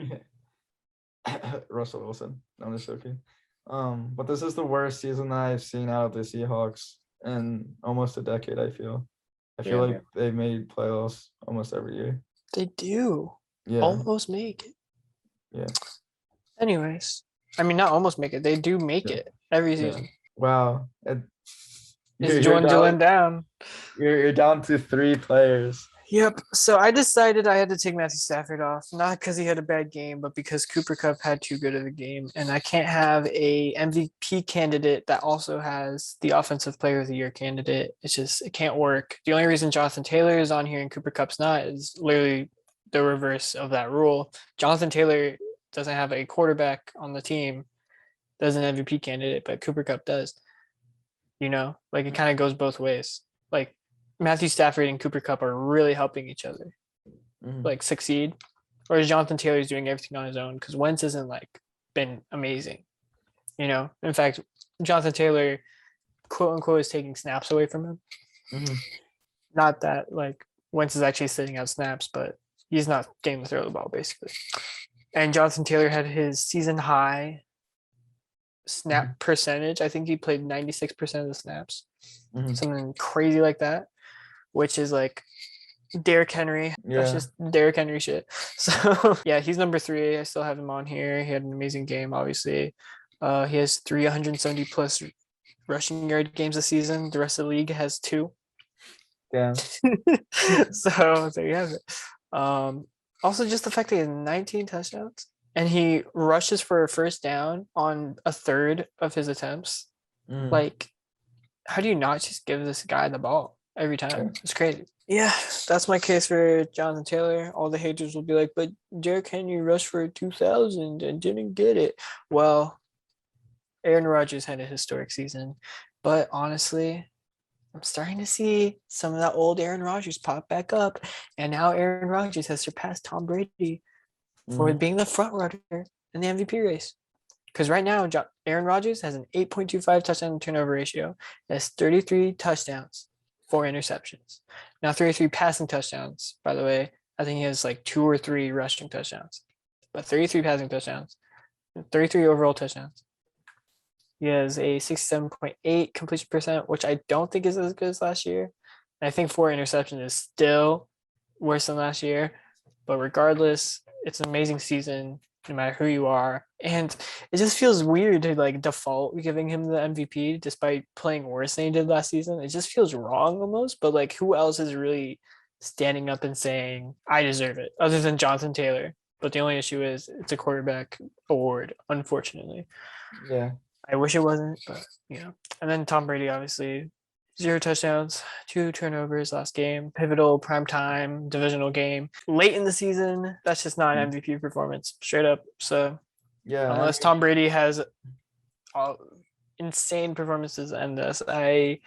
Russell Wilson. I'm just joking. But this is the worst season that I've seen out of the Seahawks in almost a decade, I feel. I feel like they've made playoffs almost every year. They do. Yeah. Almost make it. Yeah. Anyways, I mean, not almost make it. They do make Yeah. it every Yeah. season. Wow. It's dwindling down. You're down to 3 players. Yep. So I decided I had to take Matthew Stafford off, not because he had a bad game, but because Cooper Kupp had too good of a game, and I can't have a MVP candidate that also has the Offensive Player of the Year candidate. It can't work. The only reason Jonathan Taylor is on here and Cooper Kupp's not is literally the reverse of that rule. Jonathan Taylor doesn't have a quarterback on the team, doesn't have an MVP candidate, but Cooper Kupp does. Like it kind of goes both ways. Like Matthew Stafford and Cooper Kupp are really helping each other like succeed, whereas Jonathan Taylor's doing everything on his own because Wentz hasn't like been amazing. In fact, Jonathan Taylor, quote unquote, is taking snaps away from him. Not that like Wentz is actually sitting out snaps, but he's not getting to throw the ball basically. And Jonathan Taylor had his season high snap percentage. I think he played 96% of the snaps, something crazy like that, which is like Derrick Henry. That's just Derrick Henry shit. So yeah, he's number 3. I still have him on here. He had an amazing game, obviously. He has 370 plus rushing yard games this season. The rest of the league has 2. Yeah. So there you have it. Also just the fact that he has 19 touchdowns and he rushes for a first down on a third of his attempts. Like, how do you not just give this guy the ball every time? It's crazy. Yeah, that's my case for Jonathan Taylor. All the haters will be like, but Derrick Henry rushed for 2,000 and didn't get it. Well, Aaron Rodgers had a historic season, but honestly, I'm starting to see some of that old Aaron Rodgers pop back up, and now Aaron Rodgers has surpassed Tom Brady for Mhm. being the front runner in the MVP race. Because right now, Aaron Rodgers has an 8.25 touchdown turnover ratio. Has 33 touchdowns, 4 interceptions. Now 33 passing touchdowns. By the way, I think he has like 2 or 3 rushing touchdowns, but 33 passing touchdowns, 33 overall touchdowns. He has a 67.8 completion percent, which I don't think is as good as last year. And I think 4 interceptions is still worse than last year. But regardless, it's an amazing season, no matter who you are. And it just feels weird to like default giving him the MVP despite playing worse than he did last season. It just feels wrong almost. But like, who else is really standing up and saying, I deserve it, other than Jonathan Taylor? But the only issue is it's a quarterback award, unfortunately. Yeah. I wish it wasn't, but you know. And then Tom Brady, obviously, 0 touchdowns, 2 turnovers last game. Pivotal primetime divisional game late in the season. That's just not an MVP performance, straight up. So Yeah. unless Tom Brady has insane performances to end this, I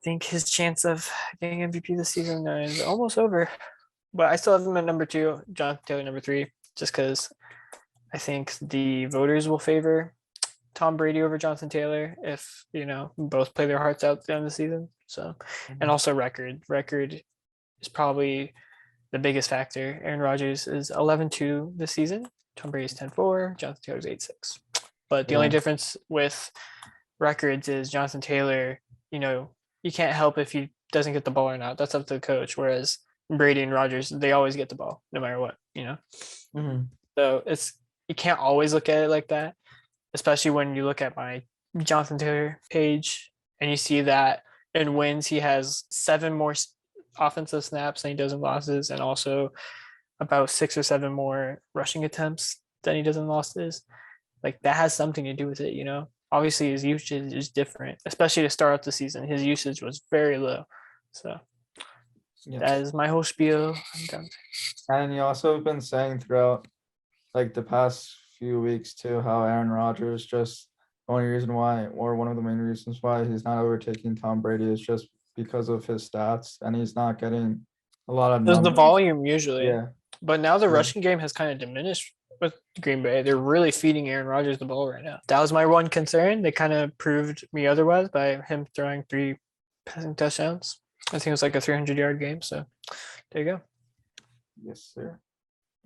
think his chance of getting MVP this season is almost over. But I still have him at number 2, Jonathan Taylor number 3, just because I think the voters will favor Tom Brady over Jonathan Taylor if, you know, both play their hearts out at the end of the season. So, and also record is probably the biggest factor. Aaron Rodgers is 11-2 this season. Tom Brady's 10-4. Jonathan Taylor's 8-6. But the only difference with records is Jonathan Taylor, you know, you can't help if he doesn't get the ball or not. That's up to the coach. Whereas Brady and Rodgers, they always get the ball no matter what, you know? Mhm. So you can't always look at it like that, especially when you look at my Jonathan Taylor page and you see that in wins, he has 7 more offensive snaps than he does in losses, and also about 6 or 7 more rushing attempts than he does in losses. Like, that has something to do with it, you know? Obviously, his usage is different, especially to start out the season. His usage was very low. So that is my whole spiel. I'm done. And you also have been saying throughout like the past few weeks too how Aaron Rodgers just only reason why, or one of the main reasons why he's not overtaking Tom Brady is just because of his stats, and he's not getting a lot of There's the numbers. volume usually. Yeah. But now the Yeah. rushing game has kind of diminished with Green Bay. They're really feeding Aaron Rodgers the ball right now. That was my one concern. They kind of proved me otherwise by him throwing 3 passing touchdowns. I think it was like a 300-yard game. So there you go. Yes, sir.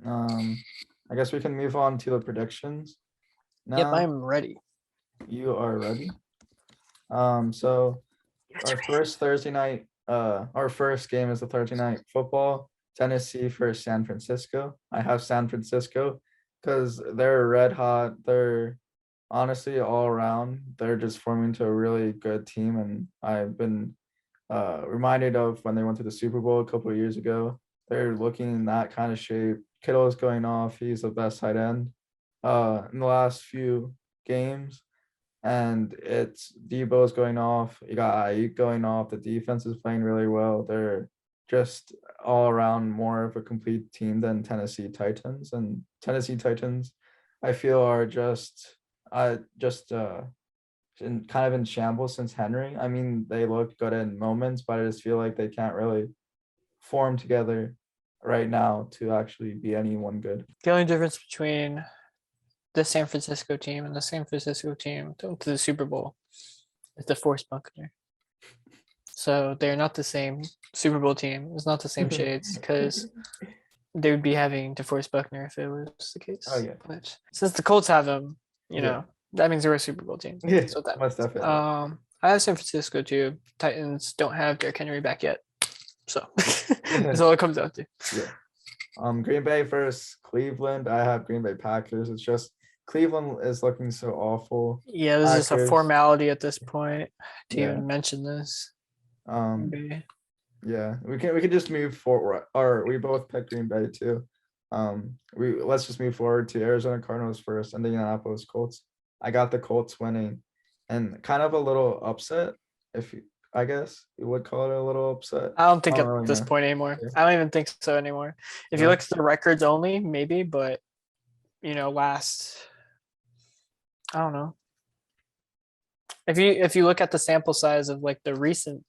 I guess we can move on to the predictions. Now, Yep, I'm ready. you are ready. So our first Thursday night, our first game is the Thursday night football. Tennessee versus San Francisco. I have San Francisco because they're red hot. They're honestly all around. They're just forming to a really good team, and I've been reminded of when they went to the Super Bowl a couple of years ago. They're looking in that kind of shape. Kittle's going off. He's the best tight end in the last few games. And it's Debo's going off. You got Ayuk going off. The defense is playing really well. They're just all around more of a complete team than Tennessee Titans. And Tennessee Titans, I feel, are just in kind of in shambles since Henry. I mean, they look good in moments, but I just feel like they can't really form together right now to actually be anyone good. The only difference between the San Francisco team and the San Francisco team to the Super Bowl is the Force Buccaneer. So they're not the same Super Bowl team. It's not the same shades because they would be having DeForest Buckner if it was the case. Oh, yeah. But since the Colts have him, you Yeah. know, that means they're a Super Bowl team. Yeah, So that most definitely. I have San Francisco too. Titans don't have Derrick Henry back yet. So that's all it comes down to. Yeah. Green Bay versus Cleveland. I have Green Bay Packers. It's just Cleveland is looking so awful. Yeah, this is just a Packers. formality at this point to Yeah. even mention this. Yeah, we can just move forward. Or we both picked Green Bay too. Let's just move forward to Arizona Cardinals first, and the Indianapolis Colts. I got the Colts winning, and kind of a little upset, I guess you would call it a little upset. I don't think I at don't really this know. point anymore. Yeah. I don't even think so anymore. If you Yeah. look at the records only, maybe, but you know, I don't know. if you look at the sample size of like the recent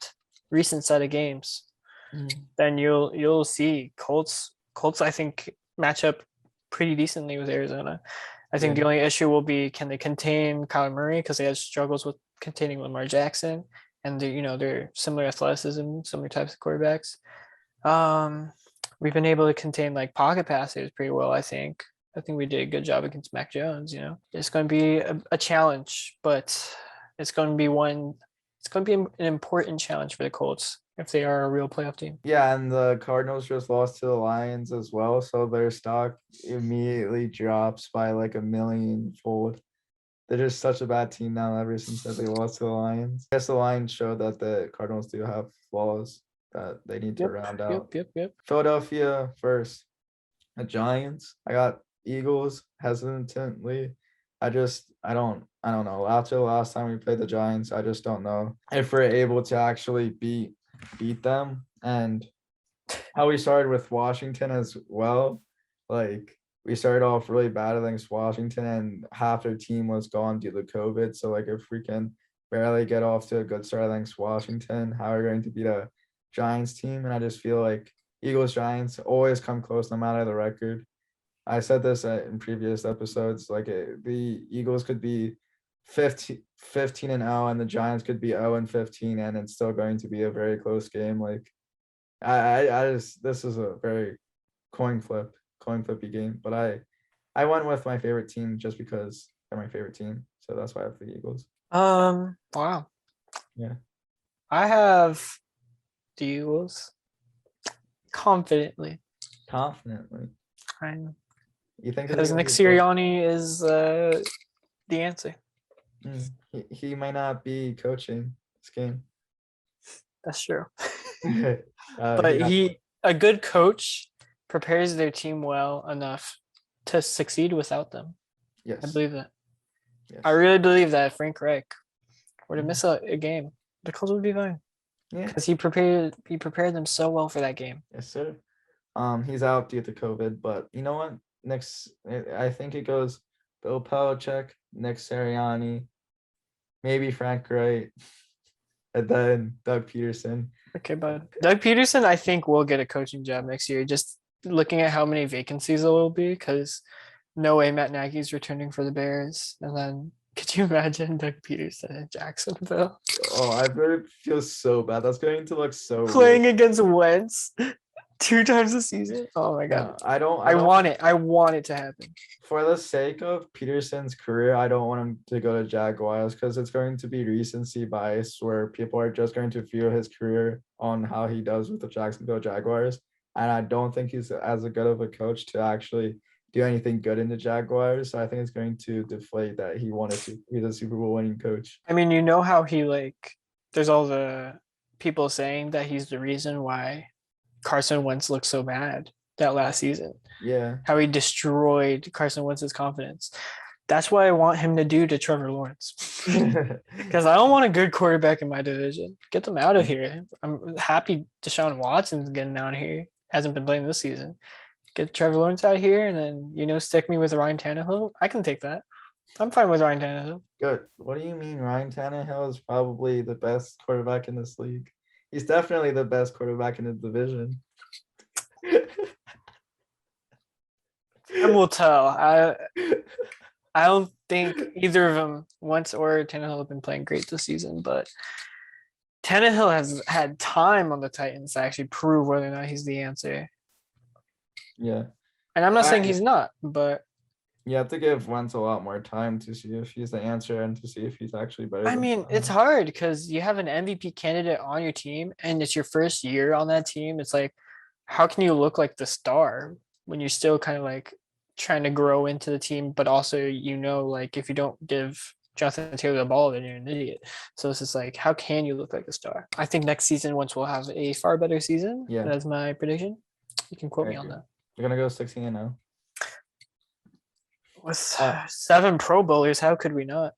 set of games, then you'll see Colts I think match up pretty decently with Arizona. I think Yeah. the only issue will be, can they contain Kyler Murray, because they had struggles with containing Lamar Jackson, and they're similar athleticism, similar types of quarterbacks. We've been able to contain like pocket passers pretty well, I think. I think we did a good job against Mac Jones. It's going to be a challenge, but it's going to be an important challenge for the Colts if they are a real playoff team. Yeah, and the Cardinals just lost to the Lions as well, so their stock immediately drops by like 1,000,000-fold. They're just such a bad team now ever since that they lost to the Lions. I guess the Lions showed that the Cardinals do have flaws that they need to round out. Yep. Philadelphia first. The Giants. I got Eagles hesitantly. I don't know. After the last time we played the Giants, I just don't know if we're able to actually beat them. And how we started with Washington as well. Like, we started off really bad against Washington, and half their team was gone due to COVID. So like, if we can barely get off to a good start against Washington, how are we going to beat a Giants team? And I just feel like Eagles Giants always come close no matter the record. I said this in previous episodes, like the Eagles could be 15-0 and the Giants could be 0-15, and it's still going to be a very close game. Like, this is a very coin flippy game, but I went with my favorite team just because they're my favorite team, so that's why I have the Eagles. Wow. Yeah. I have the Eagles confidently. I know. You think Because Nick Sirianni is the answer. He might not be coaching this game. That's true. But a good coach prepares their team well enough to succeed without them. Yes. I believe that. Yes. I really believe that if Frank Reich were to miss a game, the Colts would be fine. Yeah. Because he prepared them so well for that game. Yes, sir. He's out due to COVID, but you know what? I think it goes Bill Belichick, Nick Sirianni, maybe Frank Reich, and then Doug Peterson. Okay, but Doug Peterson, I think, will get a coaching job next year. Just looking at how many vacancies there will be, because no way Matt Nagy's returning for the Bears. And then, could you imagine Doug Peterson in Jacksonville? Oh, I really feel so bad. That's going to look so playing weird. against Wentz 2 times a season. Oh my god! I don't. I want it. I want it to happen. For the sake of Peterson's career, I don't want him to go to Jaguars, because it's going to be recency bias where people are just going to view his career on how he does with the Jacksonville Jaguars. And I don't think he's as good of a coach to actually do anything good in the Jaguars. So I think it's going to deflate that he's a Super Bowl winning coach. I mean, how he there's all the people saying that he's the reason why Carson Wentz looked so bad that last season. Yeah. How he destroyed Carson Wentz's confidence. That's what I want him to do to Trevor Lawrence. Because I don't want a good quarterback in my division. Get them out of here. I'm happy Deshaun Watson's getting out of here. Hasn't been playing this season. Get Trevor Lawrence out here, and then, stick me with Ryan Tannehill. I can take that. I'm fine with Ryan Tannehill. Good. What do you mean? Ryan Tannehill is probably the best quarterback in this league. He's definitely the best quarterback in the division. Time will tell. I don't think either of them, Wentz or Tannehill, have been playing great this season, but Tannehill has had time on the Titans to actually prove whether or not he's the answer. Yeah. And I'm not saying he's not, but you have to give Wentz a lot more time to see if he's the answer and to see if he's actually better. I mean, it's hard because you have an MVP candidate on your team and it's your first year on that team. It's like, how can you look like the star when you're still kind of like trying to grow into the team, but also, if you don't give Jonathan Taylor the ball, then you're an idiot. So it's just like, how can you look like a star? I think next season, once we'll have a far better season. Yeah. That's my prediction. You can quote me on that. You're going to go 16-0. With 7 Pro Bowlers, how could we not?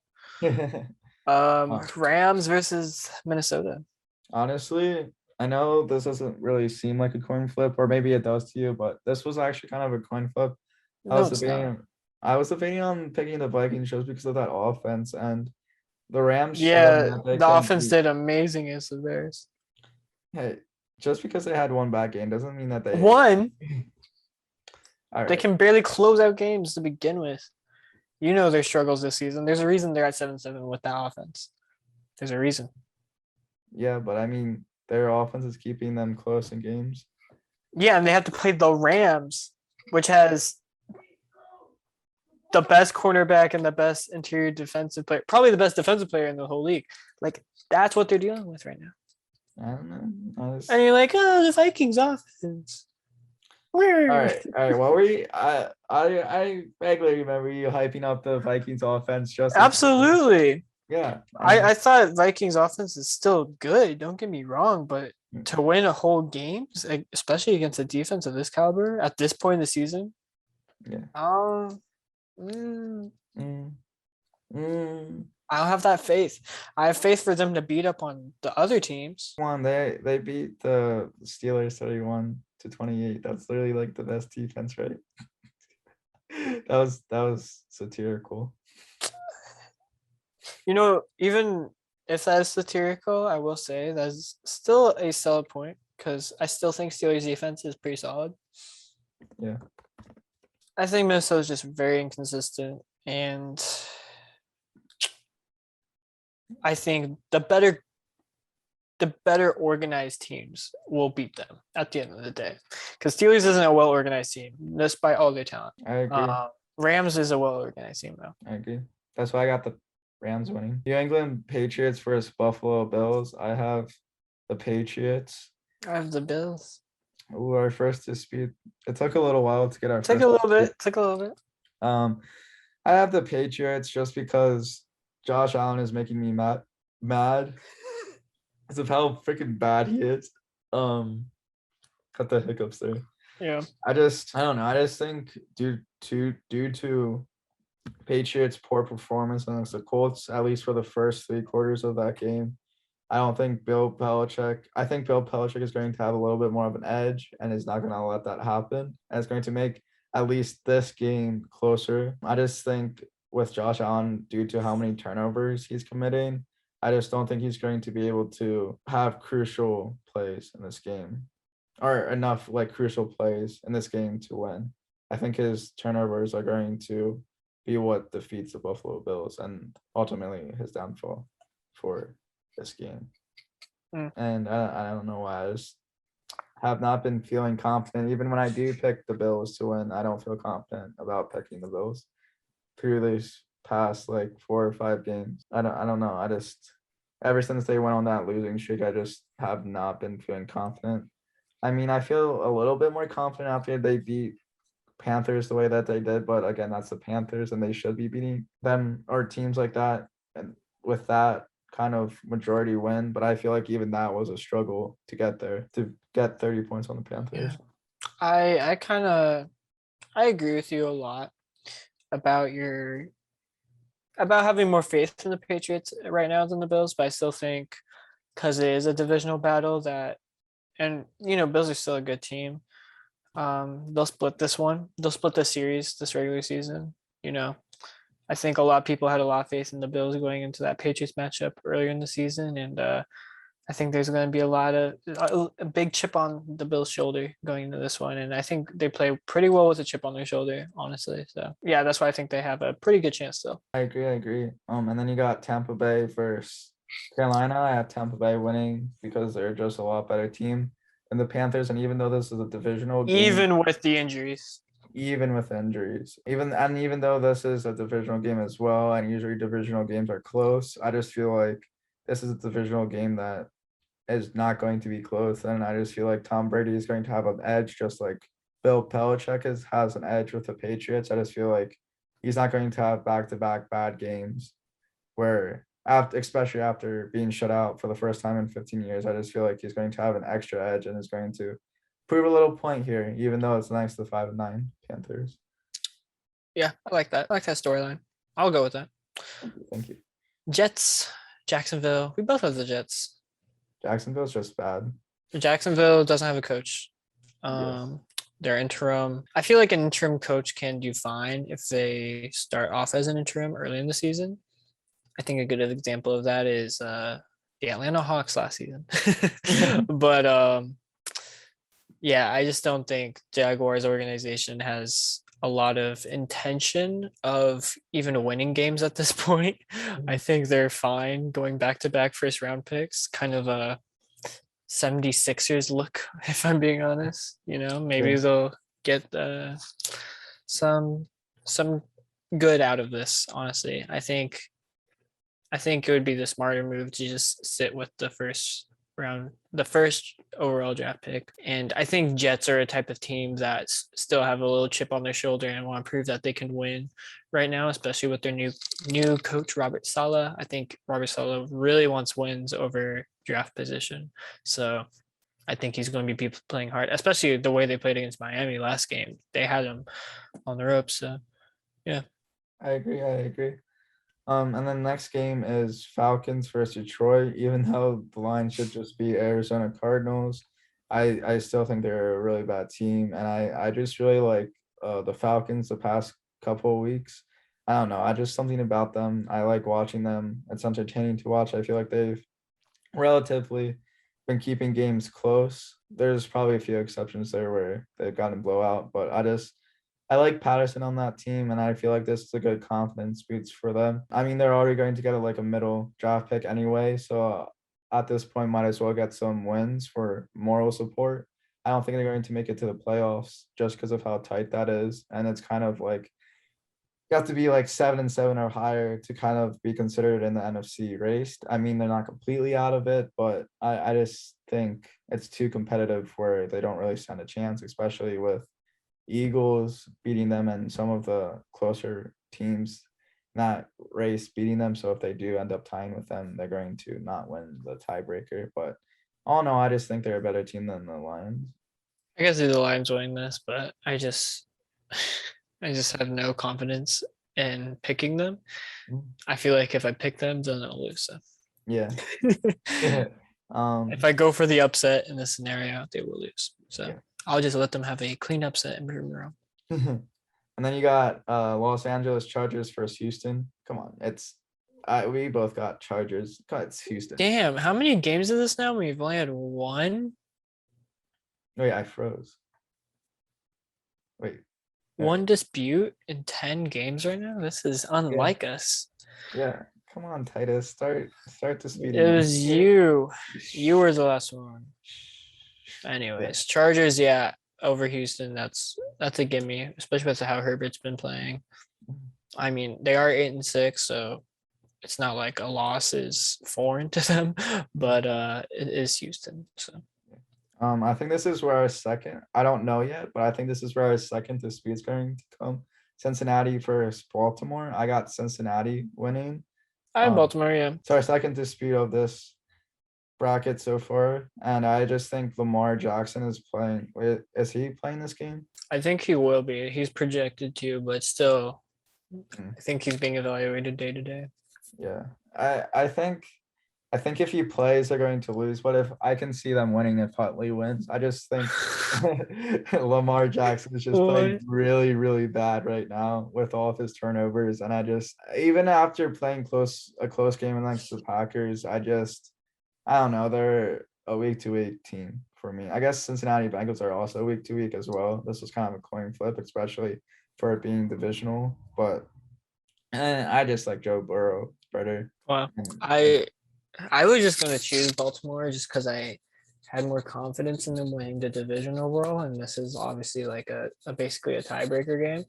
Rams versus Minnesota. Honestly, I know this doesn't really seem like a coin flip, or maybe it does to you, but this was actually kind of a coin flip. I was debating on picking the Vikings just because of that offense, and The Rams. showed Yeah, that they the can offense beat- did amazing against the Bears. Hey, just because they had one bad game doesn't mean that they. One, All they right. can barely close out games to begin with. You know their struggles this season. There's a reason they're at 7-7 with that offense. There's a reason. Yeah, but I mean, their offense is keeping them close in games. Yeah, and they have to play the Rams, which has the best cornerback and the best interior defensive player, probably the best defensive player in the whole league. Like, that's what they're dealing with right now. I don't know. And you're like, oh, the Vikings offense. All right. What were you? I vaguely remember you hyping up the Vikings offense. Absolutely. Yeah. I thought Vikings offense is still good. Don't get me wrong, but to win a whole game, especially against a defense of this caliber at this point in the season, Yeah. mm, Mm. I don't have that faith. I have faith for them to beat up on the other teams. They beat the Steelers 31-28. That's literally like the best defense, right? that was satirical. You know, even if that is satirical, I will say that's still a solid point because I still think Steelers defense is pretty solid. Yeah. I think Minnesota is just very inconsistent, and I think the better organized teams will beat them at the end of the day. Because Steelers isn't a well organized team, despite all their talent. I agree. Rams is a well organized team though. I agree. That's why I got the Rams winning. New England Patriots versus Buffalo Bills. I have the Patriots. I have the Bills. Ooh, our first dispute. It took a little while to get our Took first a little dispute. bit. Took a little bit. I have the Patriots just because Josh Allen is making me mad because of how freaking bad he is. Cut the hiccups there. Yeah. I don't know. I just think due to Patriots' poor performance against the Colts, at least for the first 3 quarters of that game, I don't think Bill Belichick. I think Bill Belichick is going to have a little bit more of an edge and is not going to let that happen. And it's going to make at least this game closer. I just think with Josh Allen, due to how many turnovers he's committing, I just don't think he's going to be able to have crucial plays in this game, or enough like crucial plays in this game to win. I think his turnovers are going to be what defeats the Buffalo Bills and ultimately his downfall for this game. And I don't know why. I just have not been feeling confident. Even when I do pick the Bills to win, I don't feel confident about picking the Bills through these past like 4 or 5 games. I don't know. I just, ever since they went on that losing streak, I just have not been feeling confident. I mean, I feel a little bit more confident after they beat Panthers the way that they did, but again, that's the Panthers and they should be beating them or teams like that, and with that kind of majority win. But I feel like even that was a struggle to get there, to get 30 points on the Panthers. I agree with you a lot about having more faith in the Patriots right now than the Bills, but I still think because it is a divisional battle and Bills are still a good team. They'll split this one. They'll split the series this regular season. I think a lot of people had a lot of faith in the Bills going into that Patriots matchup earlier in the season, and I think there's going to be a big chip on the Bills' shoulder going into this one, and I think they play pretty well with a chip on their shoulder, honestly. So yeah, that's why I think they have a pretty good chance still. I agree. And then you got Tampa Bay versus Carolina. I have Tampa Bay winning because they're just a lot better team than the Panthers, and even though this is a divisional game, even with the injuries. Even with injuries, even though this is a divisional game as well, and usually divisional games are close, I just feel like this is a divisional game that is not going to be close, and I just feel like Tom Brady is going to have an edge, just like Bill Belichick has an edge with the Patriots. I just feel like he's not going to have back-to-back bad games, especially after being shut out for the first time in 15 years. I just feel like he's going to have an extra edge and is going to prove a little point here, even though it's nice to 5-9 Panthers. Yeah, I like that. I like that storyline. I'll go with that. Thank you. Jets, Jacksonville. We both have the Jets. Jacksonville's just bad. Jacksonville doesn't have a coach. Yes. They're interim. I feel like an interim coach can do fine if they start off as an interim early in the season. I think a good example of that is the Atlanta Hawks last season. But yeah, I just don't think Jaguars organization has a lot of intention of even winning games at this point. I think they're fine going back to back first round picks, kind of a 76ers look, if I'm being honest. Maybe Yeah. they'll get some good out of this, honestly. I think it would be the smarter move to just sit with the first overall draft pick. And I think Jets are a type of team that still have a little chip on their shoulder and want to prove that they can win right now, especially with their new coach, Robert Saleh. I think Robert Saleh really wants wins over draft position. So I think he's going to be playing hard, especially the way they played against Miami last game. They had him on the ropes. So yeah. I agree. And then next game is Falcons versus Detroit. Even though the line should just be Arizona Cardinals, I still think they're a really bad team, and I just really like the Falcons the past couple of weeks. I don't know. I just something about them. I like watching them. It's entertaining to watch. I feel like they've relatively been keeping games close. There's probably a few exceptions there where they've gotten blowout, but I like Patterson on that team, and I feel like this is a good confidence boost for them. I mean, they're already going to get a middle draft pick anyway, so at this point, might as well get some wins for moral support. I don't think they're going to make it to the playoffs just because of how tight that is, and it's kind of like you have to be like 7-7 or higher to kind of be considered in the NFC race. I mean, they're not completely out of it, but I just think it's too competitive where they don't really stand a chance, especially with Eagles beating them and some of the closer teams in that race beating them. So if they do end up tying with them, they're going to not win the tiebreaker. But all in all, I just think they're a better team than the Lions. I guess the Lions winning this, but I just have no confidence in picking them. I feel like if I pick them, then I'll lose. So. Yeah. If I go for the upset in this scenario, they will lose. So Yeah. I'll just let them have a clean upset and prove me wrong. And then you got Los Angeles Chargers versus Houston. Come on, we both got Chargers. God, it's Houston. Damn, how many games is this now? We've only had one. Wait, I froze. Wait. One dispute in 10 games right now. This is unlike us. Yeah, come on, Titus. Start to speed. It was you. You were the last one. Anyways, Chargers, yeah, over Houston. That's a gimme, especially with how Herbert's been playing. I mean, they are 8-6, so it's not like a loss is foreign to them, but it is Houston. So I think this is where our second. I don't know yet, but I think this is where our second dispute is going to come. Cincinnati versus Baltimore. I got Cincinnati winning. I have Baltimore, yeah. It's our second dispute of this bracket so far, and I just think Lamar Jackson is playing. Is he playing this game? I think he will be. He's projected to, but still, I think he's being evaluated day to day. Yeah, I think if he plays, they're going to lose. But if I can see them winning if Huntley wins, I just think Lamar Jackson is just playing really, really bad right now with all of his turnovers. And I just, even after playing a close game against the Packers, I don't know. They're a week-to-week team for me. I guess Cincinnati Bengals are also week-to-week as well. This was kind of a coin flip, especially for it being divisional. But I just like Joe Burrow better. Wow. I was just going to choose Baltimore just because I had more confidence in them winning the division overall. And this is obviously like basically a tiebreaker game.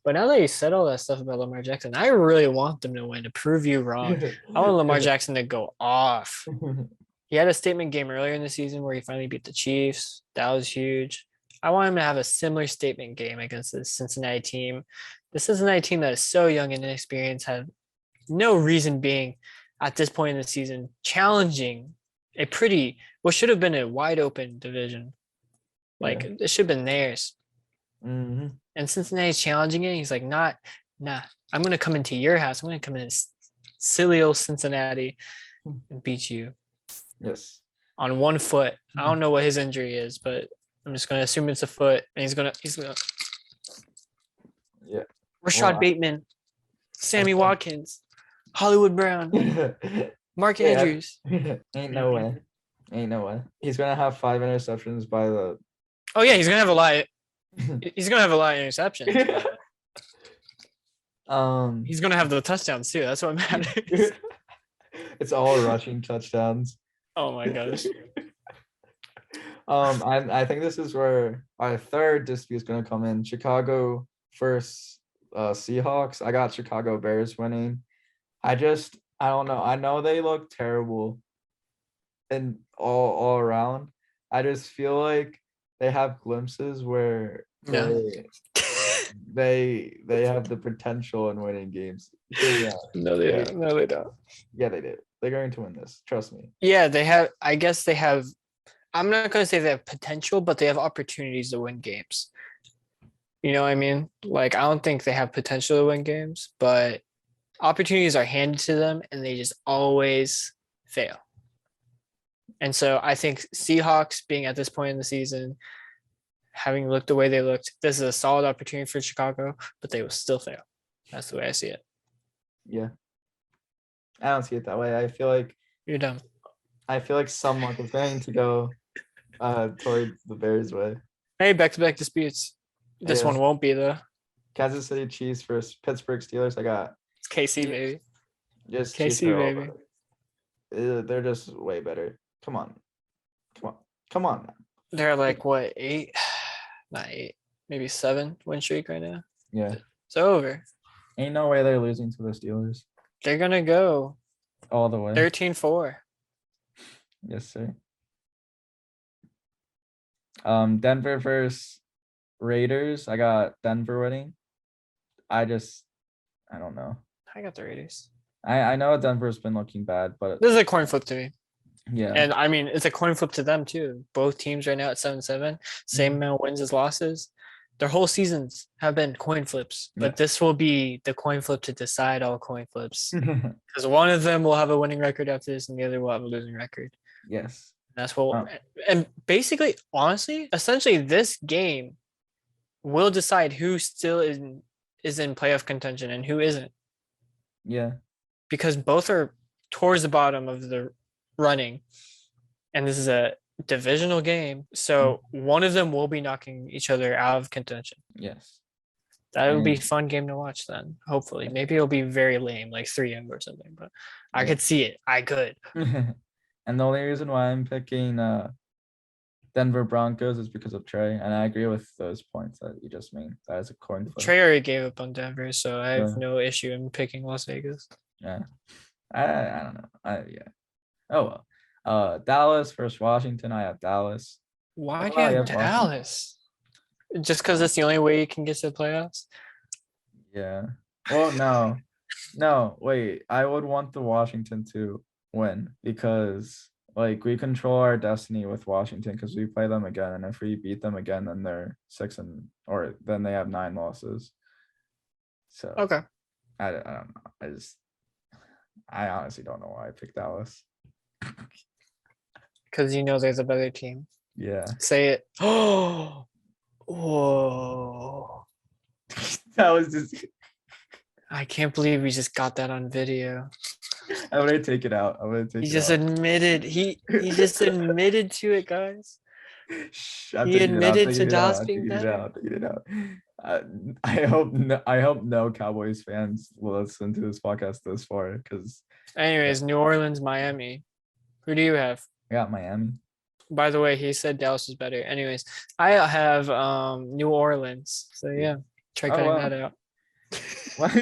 But now that you said all that stuff about Lamar Jackson, I really want them to win to prove you wrong. I want Lamar Jackson to go off. He had a statement game earlier in the season where he finally beat the Chiefs. That was huge. I want him to have a similar statement game against the Cincinnati team. The Cincinnati team that is so young and inexperienced had no reason being at this point in the season challenging what should have been a wide open division. Like it should have been theirs. Mm-hmm. And Cincinnati's challenging it. He's like, nah, I'm going to come into your house. I'm going to come into silly old Cincinnati and beat you. Yes. On one foot. I don't know what his injury is, but I'm just going to assume it's a foot. And he's going to. Yeah. Rashad Bateman, Sammy Watkins. Hollywood Brown, Mark Yeah. Andrews. Ain't no way. Ain't no way. He's gonna have 5 interceptions by the. Oh yeah, he's gonna have a lot. He's gonna have a lot of interceptions. But he's gonna have the touchdowns too. That's what matters. It's all rushing touchdowns. Oh my gosh. I think this is where our third dispute is gonna come in. Chicago versus Seahawks. I got Chicago Bears winning. I don't know. I know they look terrible and all around. I just feel like they have glimpses where Yeah. they have the potential in winning games. Yeah. No, they don't. No, they don't. Yeah, they do. They're going to win this. Trust me. Yeah, they have. I guess they have. I'm not gonna say they have potential, but they have opportunities to win games. You know what I mean? Like, I don't think they have potential to win games, but opportunities are handed to them and they just always fail. And so I think Seahawks being at this point in the season, having looked the way they looked, this is a solid opportunity for Chicago, but they will still fail. That's the way I see it. Yeah. I don't see it that way. I feel like You're dumb. some luck is going to go toward the Bears' way. Hey, back-to-back disputes. This Yeah. one won't be though. Kansas City Chiefs versus Pittsburgh Steelers. I got It's KC, baby. just KC, Chiefs are all baby. better. They're just way better. Come on now. They're like what, 8? Not 8, maybe 7 win streak right now. Yeah, It's over. ain't no way they're losing to the Steelers They're gonna go all the way. 13-4. Yes, sir. Denver versus Raiders. I got Denver winning. I don't know. I got the Raiders. I know Denver's been looking bad, but This is a coin flip to me. yeah. And I mean, it's a coin flip to them too. Both teams right now at 7-7, same amount of wins as losses. Their whole seasons have been coin flips, but Yeah. this will be the coin flip to decide all coin flips. Because one of them will have a winning record after this, and the other will have a losing record. Yes. That's what. Oh. And basically, honestly, essentially, this game will decide who still is in playoff contention and who isn't, Yeah. because both are towards the bottom of the running, and this is a divisional game, so one of them will be knocking each other out of contention. Yes. That would be a fun game to watch then. Hopefully, maybe it'll be very lame, like 3-0 or something, but I Yeah. could see it. I could. And the only reason why I'm picking Denver Broncos is because of Trey, and I agree with those points that you just made. That is a coin flip. Trey already gave up on Denver, so I have Yeah. no issue in picking Las Vegas. Yeah. I don't know. Yeah. Oh well. Dallas versus Washington. I have Dallas. Why do Oh, you yeah, have Dallas? Just because that's the only way you can get to the playoffs? Yeah. Well, no, wait. I would want the Washington to win because like we control our destiny with Washington because we play them again, and if we beat them again, then they're 6 or then they have 9 losses. So Okay. I don't know. I honestly don't know why I picked Dallas. Because you know there's a better team. Yeah. Say it. Oh, whoa. That was just I can't believe we just got that on video. I'm gonna take it out. He just admitted he just admitted to it, guys. He admitted to Dallas being better. Take it out. I hope no Cowboys fans will listen to this podcast this far because Anyways, New Orleans, Miami. Who do you have? I got Miami. By the way, he said Dallas is better. Anyways, I have New Orleans. So yeah, try Oh, cutting wow. that out. What?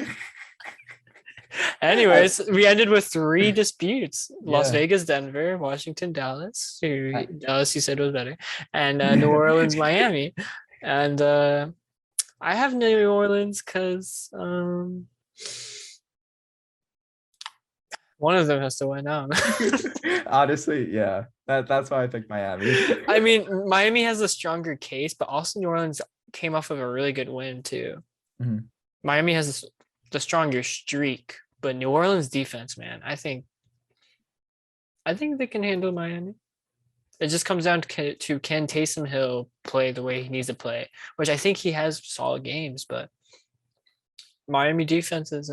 Anyways, we ended with 3 disputes: Las Yeah. Vegas, Denver, Washington, Dallas. Dallas, you said was better, and New Orleans, Miami. And I have New Orleans because one of them has to win out. Honestly, yeah. That's why I picked Miami. I mean, Miami has a stronger case, but also New Orleans came off of a really good win too. Mhm. Miami has the stronger streak, but New Orleans defense, man, I think they can handle Miami. It just comes down to can Taysom Hill play the way he needs to play, which I think he has solid games, but Miami defense is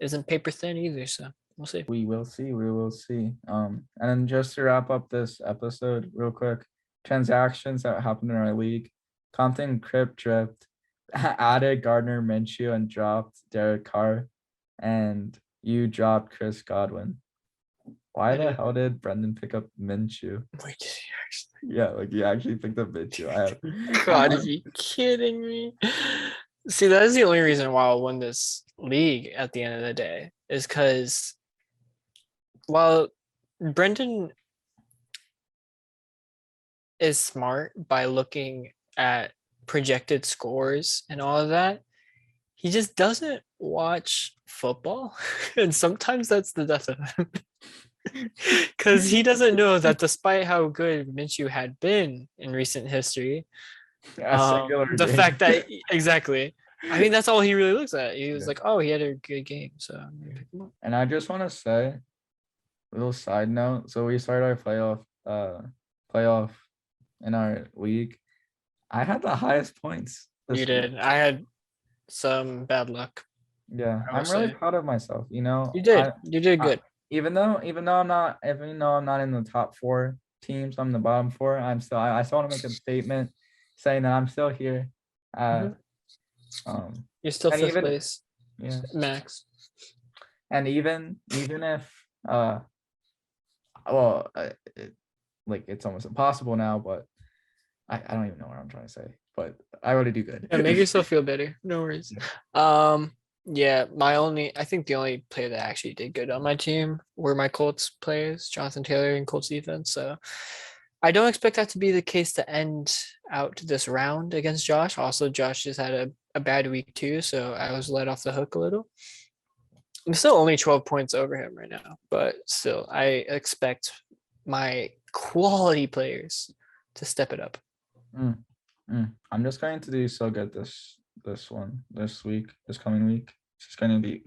isn't paper thin either. So we'll see. We will see. We will see. And then just to wrap up this episode real quick, transactions that happened in our league. Compton Crip dripped, added Gardner Minshew and dropped Derek Carr, and you dropped Chris Godwin. Why the hell did Brendan pick up Minshew? Wait, did you actually? Yeah, like you actually picked up Minshew. God, are you kidding me? See, that is the only reason why I'll win this league at the end of the day, is because while Brendan is smart by looking at projected scores and all of that, he just doesn't watch football. And sometimes that's the death of him. Because he doesn't know that despite how good Minshew had been in recent history, the fact that exactly, I mean, that's all he really looks at. He was like, "Oh, he had a good game," so I'm gonna pick him up. And I just want to say, little side note. So we started our playoff in our league. I had the highest points. You did. I had some bad luck. Yeah, I'm really proud of myself. You know, you did. You did good. Even though I'm not in the top 4 teams, I'm in the bottom 4. I still want to make a statement saying that I'm still here. You're still fifth place. Yeah, max. And even if it's almost impossible now, but I don't even know what I'm trying to say. But I already do good. Yeah, make yourself feel better. No worries. Yeah, I think the only player that actually did good on my team were my Colts players, Jonathan Taylor and Colts defense. So I don't expect that to be the case to end out this round against Josh. Also, Josh just had a bad week too, so I was let off the hook a little. I'm still only 12 points over him right now, but still, I expect my quality players to step it up. I'm just going to do so good this coming week. It's just going to be.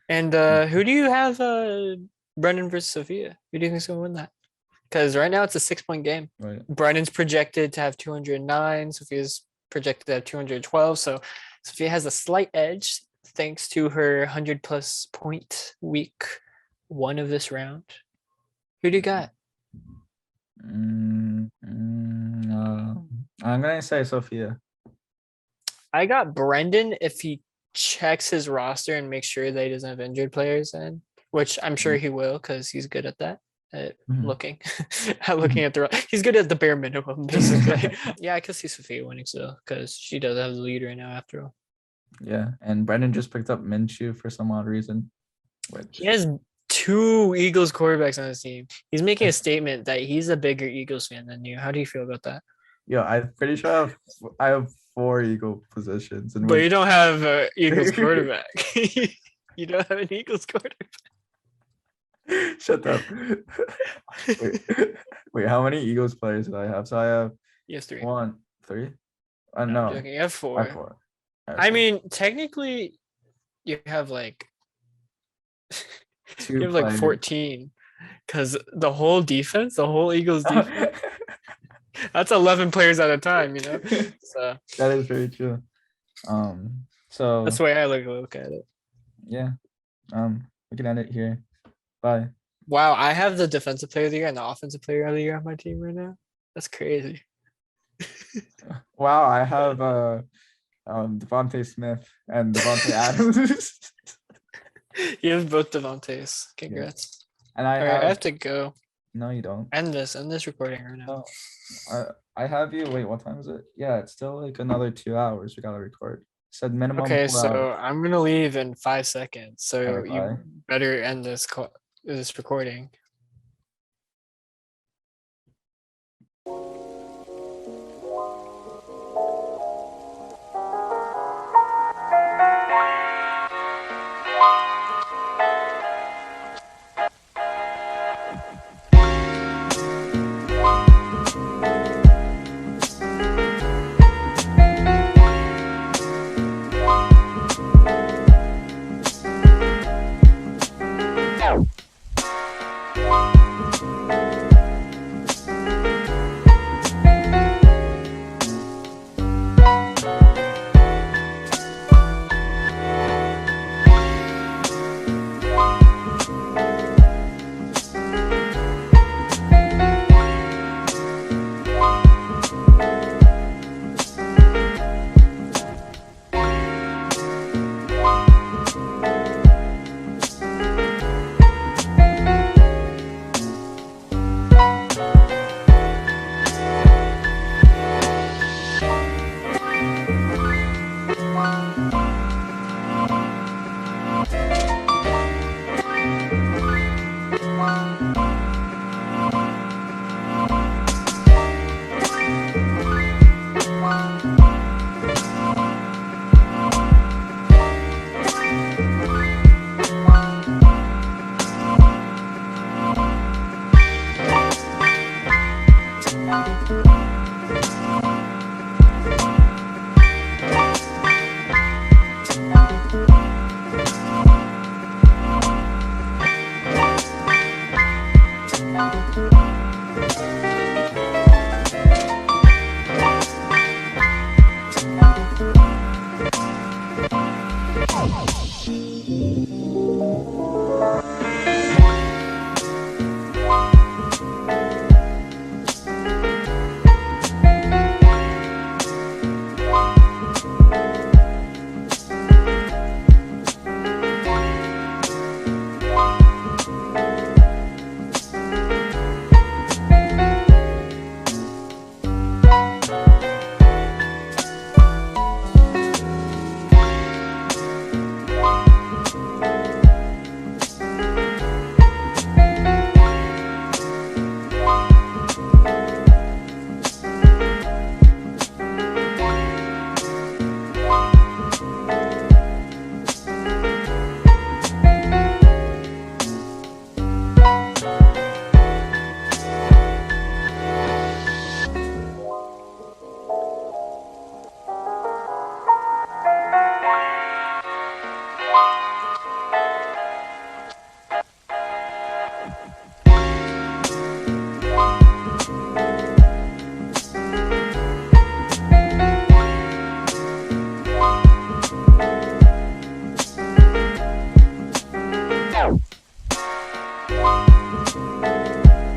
And who do you have, Brendan versus Sophia? Who do you think's going to win that? Because right now it's a 6-point game. Right. Brendan's projected to have 209. Sophia's projected to have 212. So Sophia has a slight edge thanks to her 100+ point week 1 of this round. Who do you got? I'm gonna say Sophia. I got Brendan if he checks his roster and makes sure that he doesn't have injured players in, which I'm sure he will because he's good at that. Looking at he's good at the bare minimum, basically. Yeah, I could see Sophia winning still because she does have the lead right now after all. Yeah, and Brendan just picked up Minshew for some odd reason. He has 2 Eagles quarterbacks on his team. He's making a statement that he's a bigger Eagles fan than you. How do you feel about that? Yeah, I'm pretty sure I have 4 Eagle positions. But you don't have an Eagles quarterback. You don't have an Eagles quarterback. Shut up. Wait, how many Eagles players did I have? So I have 3. 1, 3? No. You have 4. I have 4. I mean, technically, you have like 14 because the whole Eagles defense, that's 11 players at a time, you know. So that is very true. So that's the way I look at it. Yeah. We can end it here. Bye. Wow, I have the defensive player of the year and the offensive player of the year on my team right now. That's crazy. Wow, I have Devontae Smith and Devontae Adams. You have both Devontaes. Congrats. Yeah. And I have to go. No, you don't. End this recording right now. No, I have you. Wait, what time is it? Yeah, it's still like another 2 hours. We gotta record. It said minimum. Okay, 4 so hours. I'm gonna leave in 5 seconds. So Okay, you better end this recording. Wow.